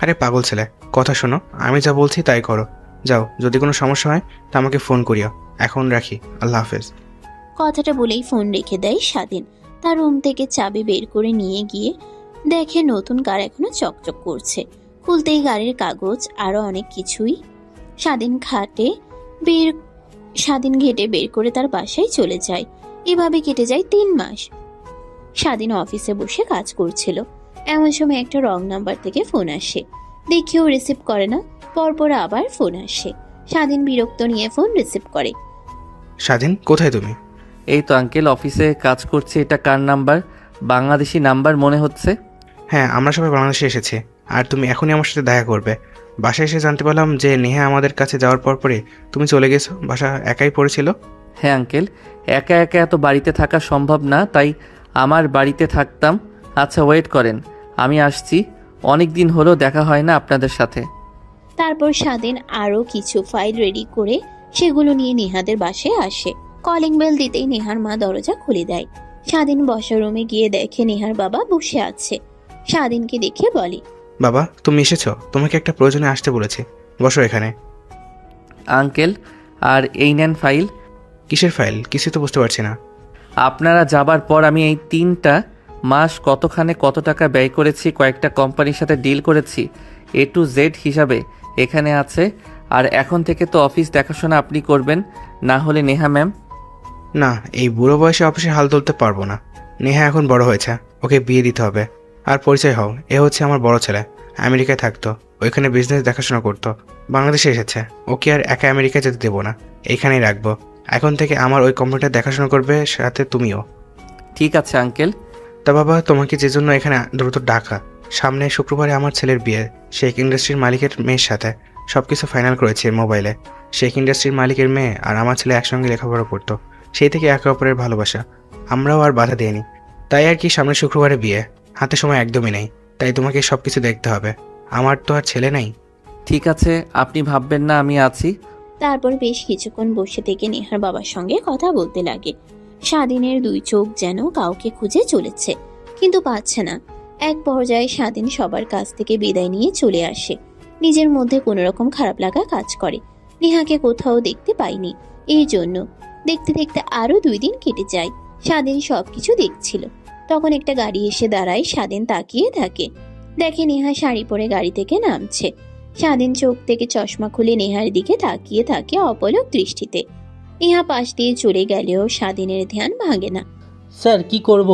আরে পাগল ছেলে, কথা শোনো, আমি যা বলছি তাই করো। যাও, যদি কোনো সমস্যা হয় তা আমাকে ফোন করিও। এখন রাখি, আল্লাহ হাফেজ। কথাটা বলেই ফোন রেখে দেয় স্বাধীন। তার রুম থেকে চাবি বের করে নিয়ে গিয়ে দেখে নতুন কার এখনো চকচক করছে। খুলতেই গাড়ির কাগজ আরো অনেক কিছুই। স্বাধীন ঘেটে বের করে তার বাসায় চলে যায়। এভাবে কেটে যায় 3 মাস। স্বাধীন অফিসে বসে কাজ করছিল। এমন সময় একটা রং নাম্বার থেকে ফোন আসে। দেখেও রিসিভ করে না, পরপর আবার ফোন আসে। স্বাধীন বিরক্ত নিয়ে ফোন রিসিভ করে। স্বাধীন, কোথায় তুমি? এই তো আঙ্কেল, অফিসে কাজ করছি। এটা কার নাম্বার? বাংলাদেশি নাম্বার মনে হচ্ছে। হ্যাঁ, আমরা সবাই বাংলাদেশে এসেছি। আর তুমি এখনই আমার সাথে দেখা করবে। বাসায় এসে জানতে পারলাম যে নেহা আমাদের কাছে যাওয়ার পরে তুমি চলে গেছো। বাসা একাই পড়েছিল। হ্যাঁ আঙ্কেল, একা একা এত বাড়িতে থাকা সম্ভব না, তাই আমার বাড়িতে থাকতাম। আচ্ছা ওয়েট করেন, আমি আসছি। অনেক দিন হলো দেখা হয় না আপনাদের সাথে। তারপর স্বাধীন আরও কিছু ফাইল রেডি করে সেগুলো নিয়ে নেহাদের বাসায় আসে। কলিং বেল দিতেই নেহার মা দরজা খুলে দেয়। স্বাধীন বসার রুমে গিয়ে দেখে নেহার বাবা বসে আছে। স্বাধীনকে দেখে বলে, বাবা তুমি এসেছো, তোমাকে একটা প্রয়োজনে আসতে বলেছি, বসো এখানে। আঙ্কেল, আর এই নেন ফাইল। কিসের ফাইল? কিছু তো বুঝতে পারছি না। আপনারা যাবার পর আমি এই 3টা মাস কতখানে কত টাকা ব্যয় করেছি, কয়েকটা কোম্পানির সাথে ডিল করেছি, A to Z হিসাবে এখানে আছে। আর এখন থেকে তো অফিস দেখাশোনা আপনি করবেন, না হলে নেহা ম্যাম। না, এই বুড়ো বয়সে অফিসে হাল তুলতে পারবো না। নেহা এখন বড় হয়েছে, ওকে বিয়ে দিতে হবে। আর পরিচয় হও, এ হচ্ছে আমার বড় ছেলে। আমেরিকায় থাকতো, ওইখানে বিজনেস দেখাশোনা করতো। বাংলাদেশে এসেছে, ওকে আর একা আমেরিকায় যেতে দেবো না, এইখানেই রাখবো। এখন থেকে আমার ওই কোম্পানিটা দেখাশোনা করবে, সাথে তুমিও। ঠিক আছে আঙ্কেল। তা বাবা, তোমাকে যে জন্য এখানে দ্রুত ডাকা, সামনে শুক্রবারে আমার ছেলের বিয়ে শেখ ইন্ডাস্ট্রির মালিকের মেয়ের সাথে। সব কিছু ফাইনাল করেছি মোবাইলে। শেখ ইন্ডাস্ট্রির মালিকের মেয়ে আর আমার ছেলে একসঙ্গে লেখাপড়া করতো, সেই থেকে একে অপরের ভালোবাসা। আমরাও আর বাধা দিইনি। তাই আর কি, সামনে শুক্রবারে বিয়ে, হাতে সময় একদমই নেই। তাই তোমাকে সব কিছু দেখতে হবে, আমার তো আর ছেলে নেই। ঠিক আছে, আপনি ভাববেন না, আমি আছি। তারপর বেশ কিছুক্ষণ বসে থেকে নেহার বাবার সঙ্গে কথা বলতে লাগে। স্বাধীনের দুই চোখ যেন কাউকে খুঁজে চলেছে, কিন্তু পাচ্ছে না। এক পর্যায়ে স্বাধীন সবার কাছ থেকে বিদায় নিয়ে চলে আসে। নিজের মধ্যে কোনো রকম খারাপ লাগা কাজ করে। নেহাকে কোথাও দেখতে পাইনি, এই জন্য। দেখতে দেখতে আরো 2 দিন কেটে যায়। স্বাধীন সবকিছু দেখছিল। তখন একটা গাড়ি এসে দাঁড়ায়। স্বাধীন তাকিয়ে থাকে, দেখে নেহা শাড়ি পরে গাড়ি থেকে নামছে। স্বাধীন চোখ থেকে চশমা খুলে নেহার দিকে তাকিয়ে থাকে অপলক দৃষ্টিতে। নেহা পাশ দিয়ে চলে গেলেও স্বাধীনের ধ্যান ভাঙে না। স্যার কি করব?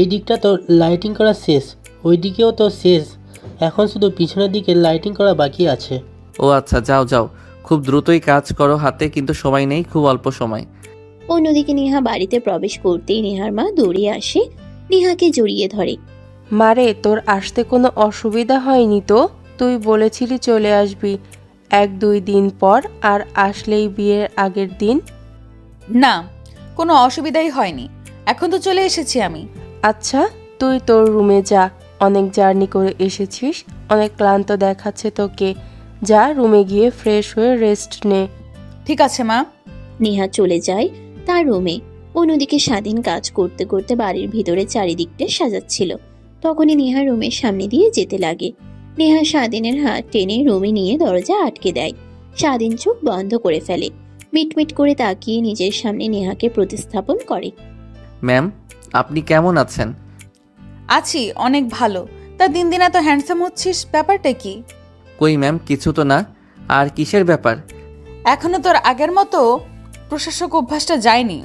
এই দিকটা তো লাইটিং করা শেষ, ওই দিকেও তো শেষ, এখন শুধু পিছনের দিকে লাইটিং করা বাকি আছে। ও আচ্ছা, যাও যাও, খুব দ্রুতই কাজ করো, হাতে কিন্তু সময় নেই, খুব অল্প সময়। অন্যদিকে নেহা বাড়িতে প্রবেশ করতেই নেহার মা দৌড়ে আসে, নেহাকে জড়িয়ে ধরে। মারে, তোর আসতে কোনো অসুবিধা হয়নি তো? তুই বলেছিলি চলে আসবি 1-2 দিন পর, আর আসলেই বিয়ের আগের দিন। না, কোনো অসুবিধাই হয়নি, এখন তো চলে এসেছি আমি। আচ্ছা, তুই তোর রুমে যা, অনেক জার্নি করে এসেছিস, অনেক ক্লান্ত দেখাচ্ছে তোকে। যা, রুমে গিয়ে ফ্রেশ হয়ে রেস্ট নে। ঠিক আছে মা। নেহা চলে যায় তার রুমে। অন্যদিকে স্বাধীন কাজ করতে করতে বাড়ির ভিতরে চারিদিকটা সাজাচ্ছিল। তখনই নেহা রুমের সামনে দিয়ে যেতে লাগে। নেহা স্বাধীনের হাত টেনে রুমে নিয়ে দরজা আটকে দেয়। স্বাধীন চোখ বন্ধ করে ফেলে, মিটমিট করে তাকিয়ে নিজের সামনে নেহাকে প্রতিস্থাপন করে। ম্যাম, আপনি কেমন আছেন? আছি অনেক ভালো। তা দিন দিন এত হ্যান্ডসাম হচ্ছিস, ব্যাপারটা কি? কই ম্যাম, কিছু তো না। আর কিসের ব্যাপার? এখনো তোর আগের মতো প্রশাসক অভ্যাসটা যায়নি।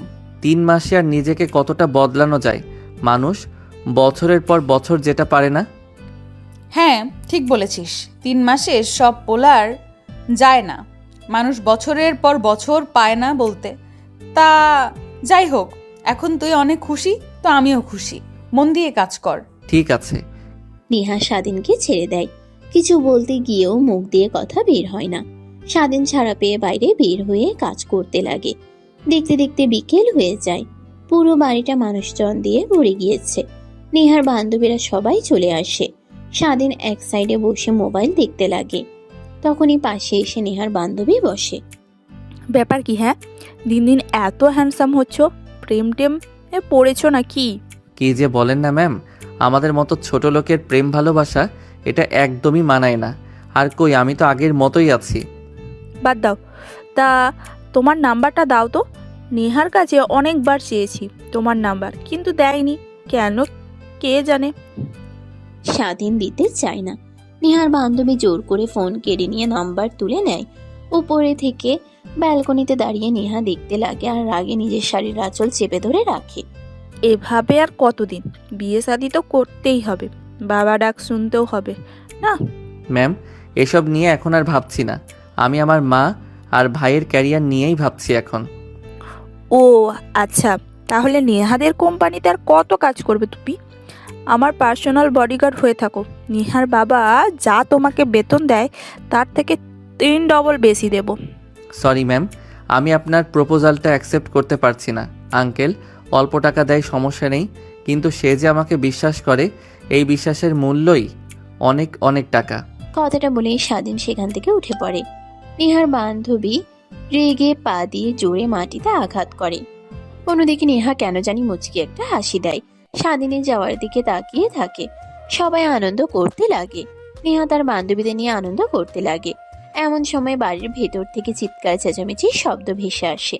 3 মাসে আর নিজেকে কতটা বদলানো যায়? মানুষ বছরের পর বছর যেটা পারে না। হ্যাঁ, ঠিক বলেছিস, 3 মাসে সব পোলার যায় না। মানুষ বছরের পর বছর পায় না বলতে। তা যাই হোক, এখন তুই অনেক খুশি তো আমিও খুশি। মন দিয়ে কাজ কর। ঠিক আছে। নেহা স্বাধীনকে ছেড়ে দেয়। কিছু বলতে গিয়েও মুখ দিয়ে কথা বের হয় না। স্বাধীন ছাড়া পেয়ে বাইরে বের হয়ে কাজ করতে লাগে। দেখতে দেখতে বিকেল হয়ে যায়। পুরো বাড়িটা মানুষজন দিয়ে ভরে গিয়েছে। নেহার বান্ধবীরা সবাই চলে আসে। স্বাধীন এক সাইডে বসে মোবাইল দেখতে লাগে। তখনই পাশে এসে নেহার বান্ধবী বসে। ব্যাপার কি? হ্যাঁ, দিন দিন এত হ্যান্ডসাম হচ্ছ, প্রেম টেম পড়েছো নাকি? কি যে বলেন না ম্যাম, আমাদের মতো ছোট লোকের প্রেম ভালোবাসা এটা একদমই মানায় না। আর কই, আমি তো আগের মতোই আছি। বাদ দাও। তা তোমার নাম্বারটা দাও তো। নেহার কাছে অনেকবার চেয়েছি তোমার নাম্বার, কিন্তু দেয়নি কেন কে জানে। স্বাধীন দিতে চায় না। নেহার বান্ধবী জোর করে ফোন কেড়ে নিয়ে নাম্বার তুলে নেয়। উপরে থেকে ব্যালকনিতে দাঁড়িয়ে নেহা দেখতে লাগে আর রাগে নিজের শাড়ির আঁচল চেপে ধরে রাখে। এভাবে আর কতদিন? বিয়ে শাদি তো করতেই হবে, বাবা ডাক শুনতেও হবে না? ম্যাম, এসব নিয়ে এখন আর ভাবছি না। আমি আমার মা আর ভাইয়ের ক্যারিয়ার নিয়েই ভাবছি এখন। ও আচ্ছা, তাহলে নেহাদের কোম্পানিতে আর কত কাজ করবে তুমি? আমার পার্সোনাল বডিগার্ড হয়ে থাকো। নেহার বাবা যা তোমাকে বেতন দেয় তার থেকে 3 ডবল বেশি দেব। সরি ম্যাম, আমি আপনার প্রপোজালটা অ্যাকসেপ্ট করতে পারছি না। আঙ্কেল, অল্প টাকা দেয় সমস্যা নেই, কিন্তু সে যে আমাকে বিশ্বাস করে এই বিশ্বাসের মূল্যই অনেক অনেক টাকা। কথাটা বলেই স্বাধীন সেখান থেকে উঠে পড়ে। নেহার বান্ধবী রেগে পা দিয়ে জোরে মাটিতে আঘাত করে। অন্যদিকে নেহা কেন জানি মুচকি একটা হাসি দেয়। স্বাধীনের যাওয়ার দিকে তাকিয়ে থাকে। সবাই আনন্দ করতে লাগে। নেহা তার বান্ধবীদের নিয়ে আনন্দ করতে লাগে। এমন সময় বাড়ির ভেতর থেকে চিৎকার চেঁচামেচির শব্দ ভেসে আসে।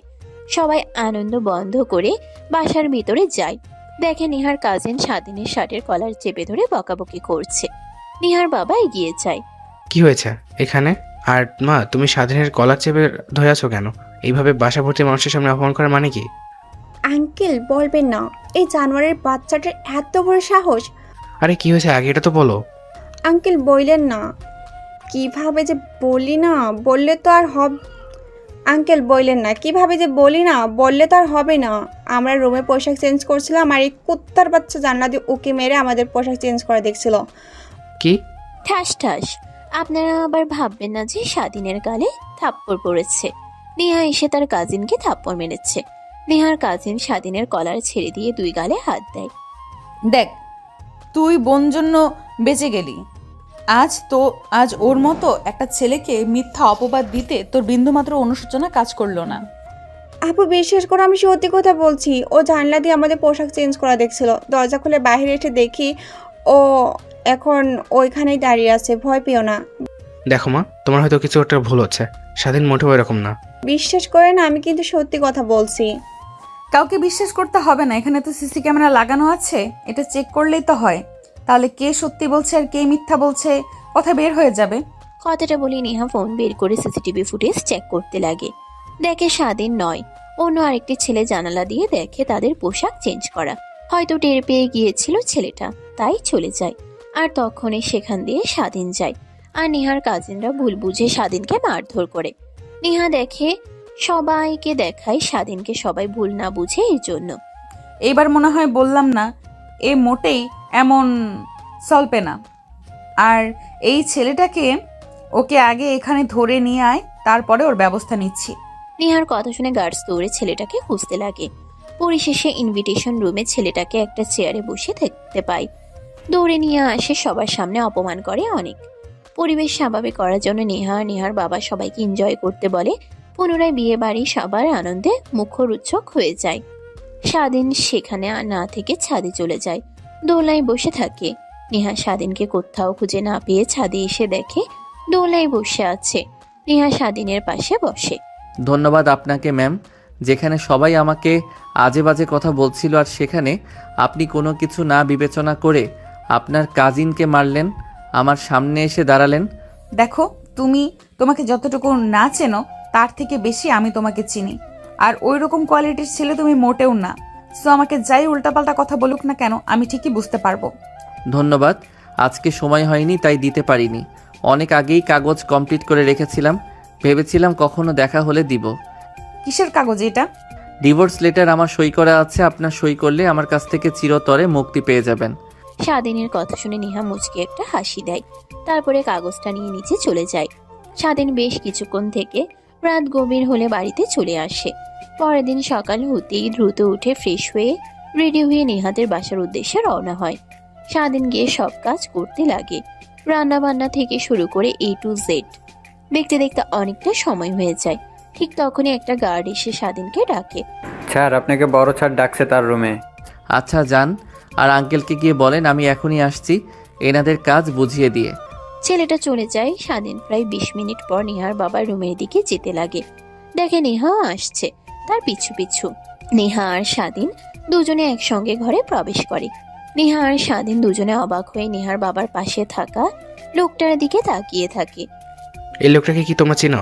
সবাই আনন্দ বন্ধ করে বাসার ভিতরে যায়। দেখে নেহার কাজিন স্বাধীনের শার্টের কলার চেপে ধরে বকাবকি করছে। নেহার বাবা এগিয়ে যায়। কি হয়েছে এখানে? আর মা, তুমি স্বাধীনের কলার চেপে ধরে আছো কেন? এইভাবে বাসা ভর্তি মানুষের সামনে অপমান করার মানে কি? আঙ্কেল বলবেন না, এই জানোয়ারের বাচ্চাটার এত বড় সাহস। আরে কি হয়েছে আগে এটা তো বলো। আঙ্কেল বললেন না, কিভাবে যে বলি না, বললে তো আর আঙ্কেল বললেন না, কিভাবে যে বলি না, বললে তো আর হবে না। আমরা রুমে পোশাক চেঞ্জ করছিলাম আর এই কুত্তার বাচ্চা জান্নাতি ওকে মেরে আমাদের পোশাক চেঞ্জ করে দেখছিল। কি? ঠাস ঠাস। আপনারা আবার ভাববেন না যে স্বাধীনের গালে থাপ্পড় পড়েছে। নেহা এসে তার কাজিনকে থাপ্পড় মেরেছে। নেহার কাজিন স্বাধীনের কলার ছেড়ে দিয়ে দুই গালে হাত দেয়। দেখ, তুই বোন জন্য বেঁচে গেলি। আজ ওর মতো একটা ছেলেকে মিথ্যা অপবাদ দিতে তোর বিন্দুমাত্র অনুশোচনা কাজ করলো না। আপু বিশ্বাস করো, আমি সত্যি কথা বলছি। ও জানলা দিয়ে আমাদের পোশাক চেঞ্জ করা দেখছিল। দরজা খুলে বাইরে এসে দেখি ও এখন ওইখানেই দাঁড়িয়ে আছে। ভয় পেও না। দেখো মা, তোমার হয়তো কিছু একটা ভুল হচ্ছে। স্বাধীন মোটেও এরকম না। বিশ্বাস করে না, আমি কিন্তু সত্যি কথা বলছি। কাউকে বিশ্বাস করতে হবে না, এখানে তো সিসি ক্যামেরা লাগানো আছে, এটা চেক করলেই তো হয়। তাহলে কে সত্যি বলছে আর কে মিথ্যা বলছে কথা বের হয়ে যাবে। কথাটা বলে নেহা ফোন বের করে সিসিটিভি ফুটেজ চেক করতে লাগে। দেখে স্বাধীন নয়, অন্য আরেকটি ছেলে জানালা দিয়ে দেখে তাদের পোশাক চেঞ্জ করা। হয়তো টের পেয়ে গিয়েছিল ছেলেটা, তাই চলে যায়। আর তখনই সেখান দিয়ে স্বাধীন যায়। আর নেহার কাজিনরা ভুল বুঝে স্বাধীনকে মারধর করে। নেহা দেখে সবাইকে দেখায় স্বাধীনকে সবাই ভুল না বুঝে এই জন্য। এইবার মনে হয় বললাম না, এ মোটেই এমন চলবে না। আর এই ছেলেটাকে ওকে আগে এখানে ধরে নিয়ে আয়, তারপরে ওর ব্যবস্থা নিচ্ছি। নেহার কথা শুনে গার্ডস দৌড়ে ছেলেটাকে খুঁজতে লাগে। পরিশেষে ইনভিটেশন রুমে ছেলেটাকে একটা চেয়ারে বসে থাকতে পায়। দৌড়ে নিয়ে আসে, সবার সামনে অপমান করে অনেক। পরিবেশ স্বাভাবিক করার জন্য নেহা আর নেহার বাবা সবাইকে এনজয় করতে বলে। পুনরায় বিয়ে বাড়ি সবার আনন্দে মুখরোচক হয়ে যায়। স্বাধীন সেখানে না থেকে ছাদে চলে যায়। দোলনায় বসে থাকে। নেহা স্বাধীনকে কোথাও খুঁজে না পেয়ে ছাদে এসে দেখে দোলনায় বসে আছে। নেহা স্বাধীনের পাশে বসে। ধন্যবাদ আপনাকে ম্যাম, যেখানে সবাই আমাকে আজে বাজে কথা বলছিল আর সেখানে আপনি কোনো কিছু না বিবেচনা করে আপনার কাজিনকে মারলেন, আমার সামনে এসে দাঁড়ালেন। দেখো, তোমাকে যতটুকু না চেনো তার থেকে বেশি আমি তোমাকে চিনি। আর ওই রকম কোয়ালিটির ছেলে তুমি মোটেও না। সো আমাকে যাই উল্টাপাল্টা কথা বলুক না কেন, আমি ঠিকই বুঝতে পারবো। ধন্যবাদ, আজকে সময় হয়নি তাই দিতে পারিনি। অনেক আগেই কাগজ কমপ্লিট করে রেখেছিলাম, ভেবেছিলাম কখনো দেখা হলে দিব। কিসের কাগজ এটা? ডিভোর্স লেটার আমার সই করা আছে, আপনার সই করলে আমার কাছ থেকে চিরতরে মুক্তি পেয়ে যাবেন। স্বাধীনের কথা শুনে নেহা মুচকি একটা হাসি দেয়। তারপরে কাগজটা নিয়ে নিচে চলে যায়। স্বাধীন বেশ কিছুক্ষণ থেকে রাত গভীর হলে বাড়িতে চলে আসে। পরের দিন সকাল হতেই দ্রুত উঠে ফ্রেশ হয়ে রেডি হয়ে নেহাদের বাসার উদ্দেশ্যে রওনা হয়। স্বাধীন গিয়ে সব কাজ করতে লাগে, রান্না বান্না থেকে শুরু করে A to Z। দেখতে দেখতে অনেকটা সময় হয়ে যায়। ঠিক তখনই একটা গার্ড এসে স্বাধীনকে ডাকে। স্যার, আপনাকে বড় স্যার ডাকছে তার রুমে। আচ্ছা যান, আর আঙ্কেলকে গিয়ে বলেন আমি এখনই আসছি, এনাদের কাজ বুঝিয়ে দিয়ে। ছেলেটা চলে যায়। স্বাধীন প্রায় 20 মিনিট পর নেহার বাবার রুমের দিকে যেতে লাগে। দেখে নেহা আসছে তার পিছু পিছু। নেহা আর স্বাধীন দুজনে একসঙ্গে ঘরে প্রবেশ করে। নেহা আর স্বাধীন দুজনে অবাক হয়ে নেহার বাবার পাশে থাকা লোকটার দিকে তাকিয়ে থাকে। এই লোকটাকে কি তোমরা চিনো?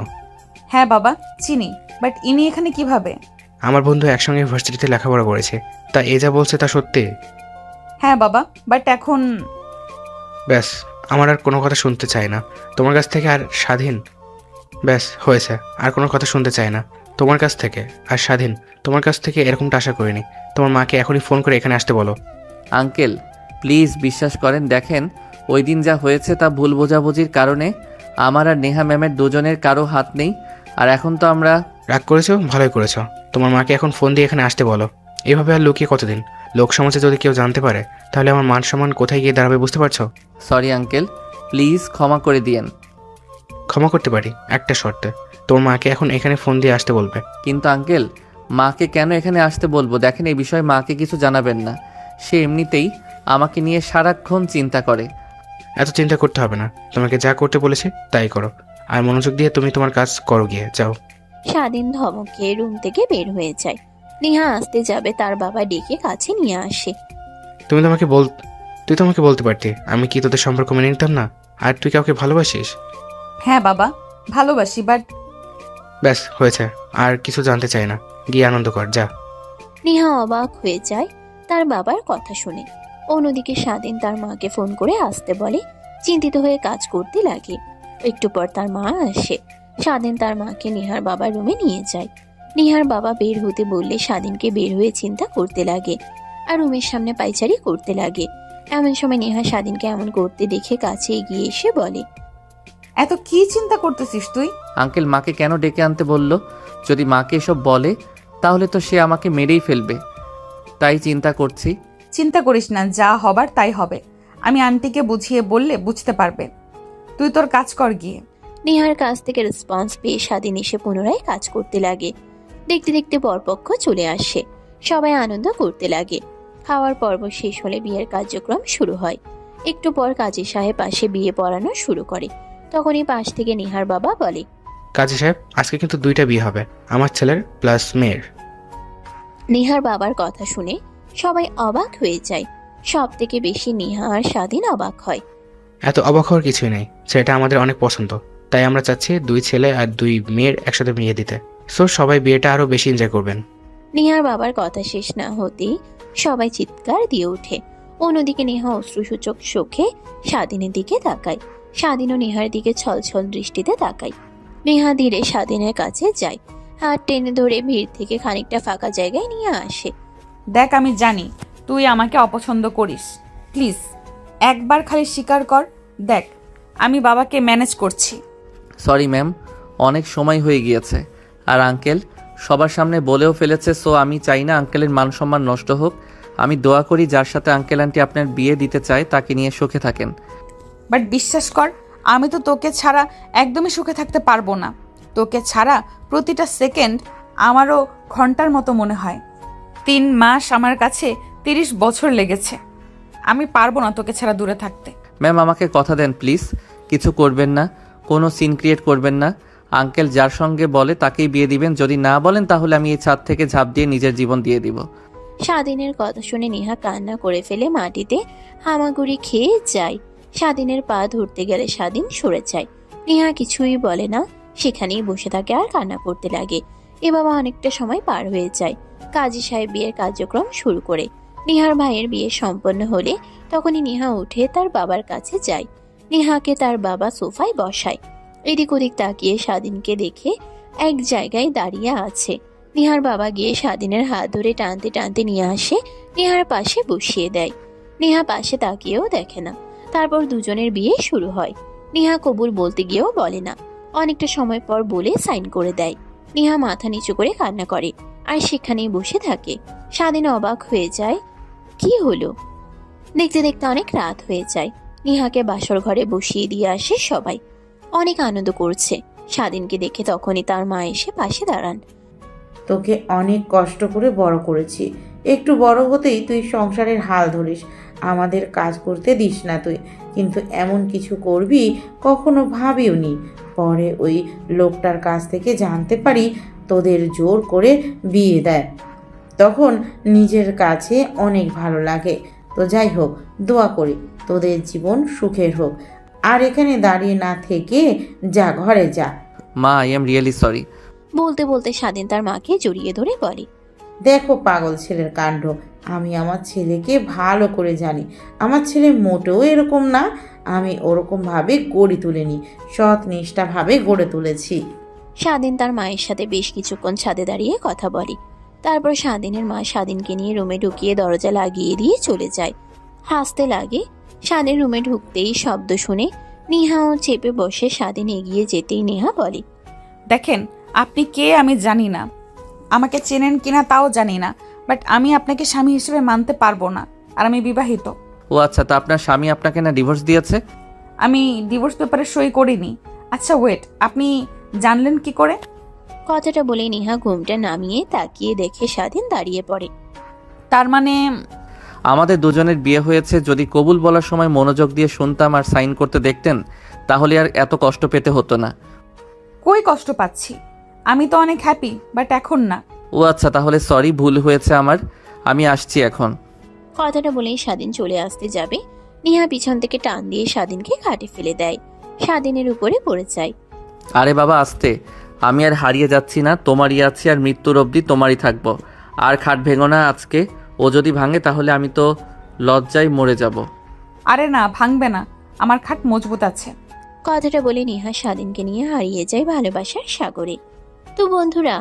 হ্যাঁ বাবা, চিনি, বাট ইনি এখানে কিভাবে? আমার বন্ধু একসঙ্গে ইউনিভার্সিটিতে লেখাপড়া করেছে, তা এ যা বলছে তা সত্যি? হ্যাঁ বাবা, বাট এখন ব্যাস, আমার আর কোনো কথা শুনতে চাই না তোমার কাছ থেকে। আর স্বাধীন, ব্যাস হয়েছে, আর কোনো কথা শুনতে চাই না তোমার কাছ থেকে। আর স্বাধীন, তোমার কাছ থেকে এরকমটা আশা করিনি। তোমার মাকে এখনই ফোন করে এখানে আসতে বলো। আঙ্কেল প্লিজ বিশ্বাস করেন, দেখেন ওই দিন যা হয়েছে তা ভুল বোঝাবুঝির কারণে আমার আর নেহা ম্যামের দুজনের কারো হাত নেই। আর এখন তো আমরা রাগ করেছো, ভালোই করেছো। তোমার মাকে এখন ফোন দিয়ে এখানে আসতে বলো। এভাবে আর লুকিয়ে কতদিন? লোক সমাজে যদি কেউ জানতে পারে তাহলে আমার মান সম্মান কোথায় গিয়ে দাঁড়াবে বুঝতে পারছো? সরি আঙ্কেল, প্লিজ ক্ষমা করে দিয়েন। ক্ষমা করতে পারি একটা শর্তে, তোর মাকে এখন এখানে ফোন দিয়ে আসতে বলবে। কিন্তু আঙ্কেল, মাকে কেন এখানে আসতে বলবো? দেখেন, এই বিষয়ে মাকে কিছু জানাবেন না। সে এমনিতেই আমাকে নিয়ে সারাক্ষণ চিন্তা করে। এত চিন্তা করতে হবে না, তোমাকে যা করতে বলেছে তাই করো, আর মনোযোগ দিয়ে তুমি তোমার কাজ করো, গিয়ে যাও। স্বাধীন ধমক খেয়ে রুম থেকে বের হয়ে যায়। নেহা আসতে যাবে, তার বাবা ডেকে কাছে নিয়ে আসে। তুই তো আমাকে বলতে পারতি, আমি কি তোদের সম্পর্ক মেনে নিতাম না? আর তুই কাউকে ভালোবাসিস? হ্যাঁ বাবা, ভালোবাসি, বাট ব্যাস হয়েছে, আর কিছু জানতে চাই না, গিয়ে আনন্দ কর, যা। নেহা অবাক হয়ে যায় তার বাবার কথা শুনে। অন্যদিকে স্বাধীন তার মাকে ফোন করে আসতে বলে। চিন্তিত হয়ে কাজ করতে লাগে। একটু পর তার মা আসে। স্বাধীন তার মাকে নেহার বাবার রুমে নিয়ে যায়। নেহার বাবা বের হতে বললে স্বাধীনকে বের হয়ে চিন্তা করতে লাগে আর রুমের সামনে পায়চারি করতে লাগে। এমন সময় নেহা স্বাধীনকে এমন করতে দেখে কাছে এগিয়ে এসে বলে, এত কি চিন্তা করতেছিস তুই? আঙ্কেল মাকে কেন ডেকে আনতে বলল? যদি মাকে এসব বলে তাহলে তো সে আমাকে মেরেই ফেলবে, তাই চিন্তা করছি। চিন্তা করিস না, যা হবার তাই হবে। আমি আন্টিকে বুঝিয়ে বললে বুঝতে পারবে। তুই তোর কাজ কর গিয়ে। নেহার কাছ থেকে রেসপন্স পেয়ে স্বাধীন এসে পুনরায় কাজ করতে লাগে। দেখতে দেখতে বরপক্ষ চলে আসে। সবাই আনন্দ করতে লাগে। খাওয়ার পর্ব শেষ হলে বিয়ের কার্যক্রম শুরু হয়। একটু পর কাজী সাহেব পাশে বিয়ে পড়ানো শুরু করে। তখনই পাশ থেকে নেহার বাবা বলে, কাজী সাহেব, আজকে কিন্তু 2টা বিয়ে হবে, আমার ছেলের প্লাস মেয়ের। নেহার বাবার কথা শুনে সবাই অবাক হয়ে যায়। সব থেকে বেশি নেহা আর স্বাধীন অবাক হয়। এত অবাক হওয়ার কিছুই নেই, সেটা আমাদের অনেক পছন্দ, তাই আমরা চাচ্ছি 2 ছেলে আর 2 মেয়ের একসাথে বিয়ে দিতে। সো সবাই বিয়েটা আরো বেশি এনজয় করবেন। নেহার বাবার কথা শেষ না হতেই সবাই চিৎকার দিয়ে ওঠে। অন্যদিকে নেহা অশ্রুসূচক চোখে স্বাধীনের দিকে তাকায়। স্বাধীনও নেহার দিকে ছলছল দৃষ্টিতে তাকায়। নেহা ধীরে স্বাধীনের কাছে যায়। হাত টেনে ধরে ভিড় থেকে খানিকটা ফাঁকা জায়গায় নিয়ে আসে। দেখ, আমি জানি তুই আমাকে অপছন্দ করিস। প্লিজ একবার খালি স্বীকার কর। দেখ, আমি বাবাকে ম্যানেজ করছি। সরি ম্যাম, অনেক সময় হয়ে গিয়েছে। আর আঙ্কেল সবার সামনে বলেও ফেলেছে, সো আমি চাই না আঙ্কেলের মান সম্মান নষ্ট হোক। আমি দোয়া করি যার সাথে আঙ্কেল আন্টি আপনার বিয়ে দিতে চায় তাকে নিয়ে সুখে থাকেন। বাট বিশ্বাস কর, আমি তো তোকে ছাড়া একদমই সুখে থাকতে পারবো না। তোকে ছাড়া প্রতিটা সেকেন্ড আমারও ঘন্টার মতো মনে হয়। 3 মাস আমার কাছে 30 বছর লেগেছে। আমি পারবো না তোকে ছাড়া দূরে থাকতে। ম্যাম আমাকে কথা দেন প্লিজ, কিছু করবেন না, কোনো সিন ক্রিয়েট করবেন না। আঙ্কেল যার সঙ্গে বলে তাকেই বিয়ে দিবেন, যদি না বলেন তাহলে আমি এই ছাদ থেকে ঝাঁপ দিয়ে নিজের জীবন দিয়ে দিব। স্বাধীনের কথা শুনে নেহা কান্না করে ফেলে মাটিতে হামাগুড়ি খেয়ে যায়। স্বাধীনের পা ধরতে গেলে স্বাধীন সরে যায়। নেহা কিছুই বলে না, সেখানেই বসে থাকে আর কান্না করতে লাগে। এভাবে অনেকটা সময় পার হয়ে যায়। কাজী সাহেব বিয়ের কার্যক্রম শুরু করে। নেহার ভাইয়ের বিয়ে সম্পন্ন হলে তখনই নেহা উঠে তার বাবার কাছে যায়। নেহাকে তার বাবা সোফায় বসায়। এদিক ওদিক তাকিয়ে স্বাধীনকে দেখে এক জায়গায় দাঁড়িয়ে আছে। নেহার বাবা গিয়ে স্বাধীনের হাত ধরে টানতে টানতে নিয়ে আসে, নেহার পাশে বসিয়ে দেয়। নেহা পাশে তাকিয়েও দেখে না। তারপর দুজনের বিয়ে শুরু হয়। নেহা কবুল বলতে গিয়েও বলে না। অনেকটা সময় পর বলে সাইন করে দেয়। নেহা মাথা নিচু করে কান্না করে আর সেখানেই বসে থাকে। স্বাধীন অবাক হয়ে যায়, কি হলো? দেখতে দেখতে অনেক রাত হয়ে যায়। নেহাকে বাসর ঘরে বসিয়ে দিয়ে আসে সবাই। অনেক আনন্দ করছে। স্বাধীনকে দেখে তখনই তার মা এসে পাশে দাঁড়ান। তোকে অনেক কষ্ট করে বড় করেছি, একটু বড় হতেই তুই সংসারের হাল ধরিস, আমাদের কাজ করতে দিস না তুই, কিন্তু এমন কিছু করবি কখনো ভাবিওনি। পরে ওই লোকটার কাছ থেকে জানতে পারি তোদের জোর করে বিয়ে দেয়, তখন নিজের কাছে অনেক ভালো লাগে। তো যাই হোক, দোয়া করি তোদের জীবন সুখের হোক। আর এখানে দাঁড়িয়ে না থেকে যা, ঘরে যা। মা, আই এম রিয়েলি সরি। বলতে বলতে স্বাধীন তার মাকে জড়িয়ে ধরে বলে, দেখো পাগল ছেলের কাণ্ড, আমি আমার ছেলেকে ভালো করে জানি। আমার ছেলে মোটেও এরকম না, আমি ওরকমভাবে গড়ে তুলিনি, সৎ নিষ্ঠাভাবে গড়ে তুলেছি। স্বাধীন তার মায়ের সাথে বেশ কিছুক্ষণ ছাদে দাঁড়িয়ে কথা বলে। তারপর স্বাধীনের মা স্বাধীনকে নিয়ে রুমে ঢুকিয়ে দরজা লাগিয়ে দিয়ে চলে যায়। হাসতে লাগে। স্বাধীন রুমে ঢুকতেই শব্দ শুনে নেহাও চেপে বসে। স্বাধীন এগিয়ে যেতেই নেহা বলে, দেখেন, আপনি কে আমি জানি না, আমাকে চেনেন কিনা তাও জানি না, বাট আমি আপনাকে স্বামী হিসেবে মানতে পারবো না, আর আমি বিবাহিত। ও আচ্ছা, তা আপনার স্বামী আপনাকে না ডিভোর্স দিয়েছে? আমি ডিভোর্স পেপারে সই করিনি। আচ্ছা ওয়েট, আপনি জানলেন কি করে? কথাটা বলে নেহা ঘুমটা নামিয়ে তাকিয়ে দেখে স্বাধীন দাঁড়িয়ে পড়ে। তার মানে আমাদের দুজনের বিয়ে হয়েছে যদি কবুল বলার সময় মনোযোগ দিয়ে শুনতাম আর সাইন করতে দেখতেন, তাহলে আর এত কষ্ট পেতে হতো না। কই কষ্ট পাচ্ছি? আমি তো অনেক হ্যাপি, বাট এখন না। ও আচ্ছা, তাহলে সরি, ভুল হয়েছে আমার, আমি আসছি এখন। কথাটা বলেই স্বাধীন চলে আসতে যাবে, নেহা পিছন থেকে টান দিয়ে স্বাধীনকে খাটে ফেলে দেয়। স্বাধীনের উপরে পড়ে যায়। আরে বাবা আস্তে, আমি আর হারিয়ে যাচ্ছি না, তোমারই আছি আর মৃত্যুর অবধি তোমারই থাকবো। আর খাট ভেঙো না আজকে, ও যদি ভাঙে তাহলে আমি তো লজ্জায় মরে যাব। আরে না, ভাঙবে না, আমার খাট মজবুত আছে। কথাটা বলে নেহা স্বাধীনকে নিয়ে হারিয়ে যায় ভালোবাসার সাগরে। তো বন্ধুরা,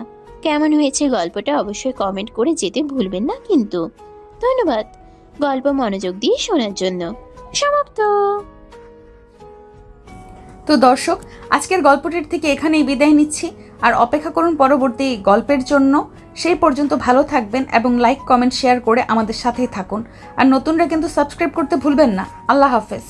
কেমন হয়েছে গল্পটা অবশ্যই কমেন্ট করে যেতে ভুলবেন না কিন্তু। ধন্যবাদ গল্প মনোযোগ দিয়ে শোনার জন্য। সমাপ্ত। তো দর্শক, আজকের গল্পটির থেকে এখানেই বিদায় নিচ্ছি, আর অপেক্ষা করুন পরবর্তী গল্পের জন্য। সেই পর্যন্ত ভালো থাকবেন এবং লাইক কমেন্ট শেয়ার করে আমাদের সাথেই থাকুন। আর নতুনরা কিন্তু সাবস্ক্রাইব করতে ভুলবেন না। আল্লাহ হাফেজ।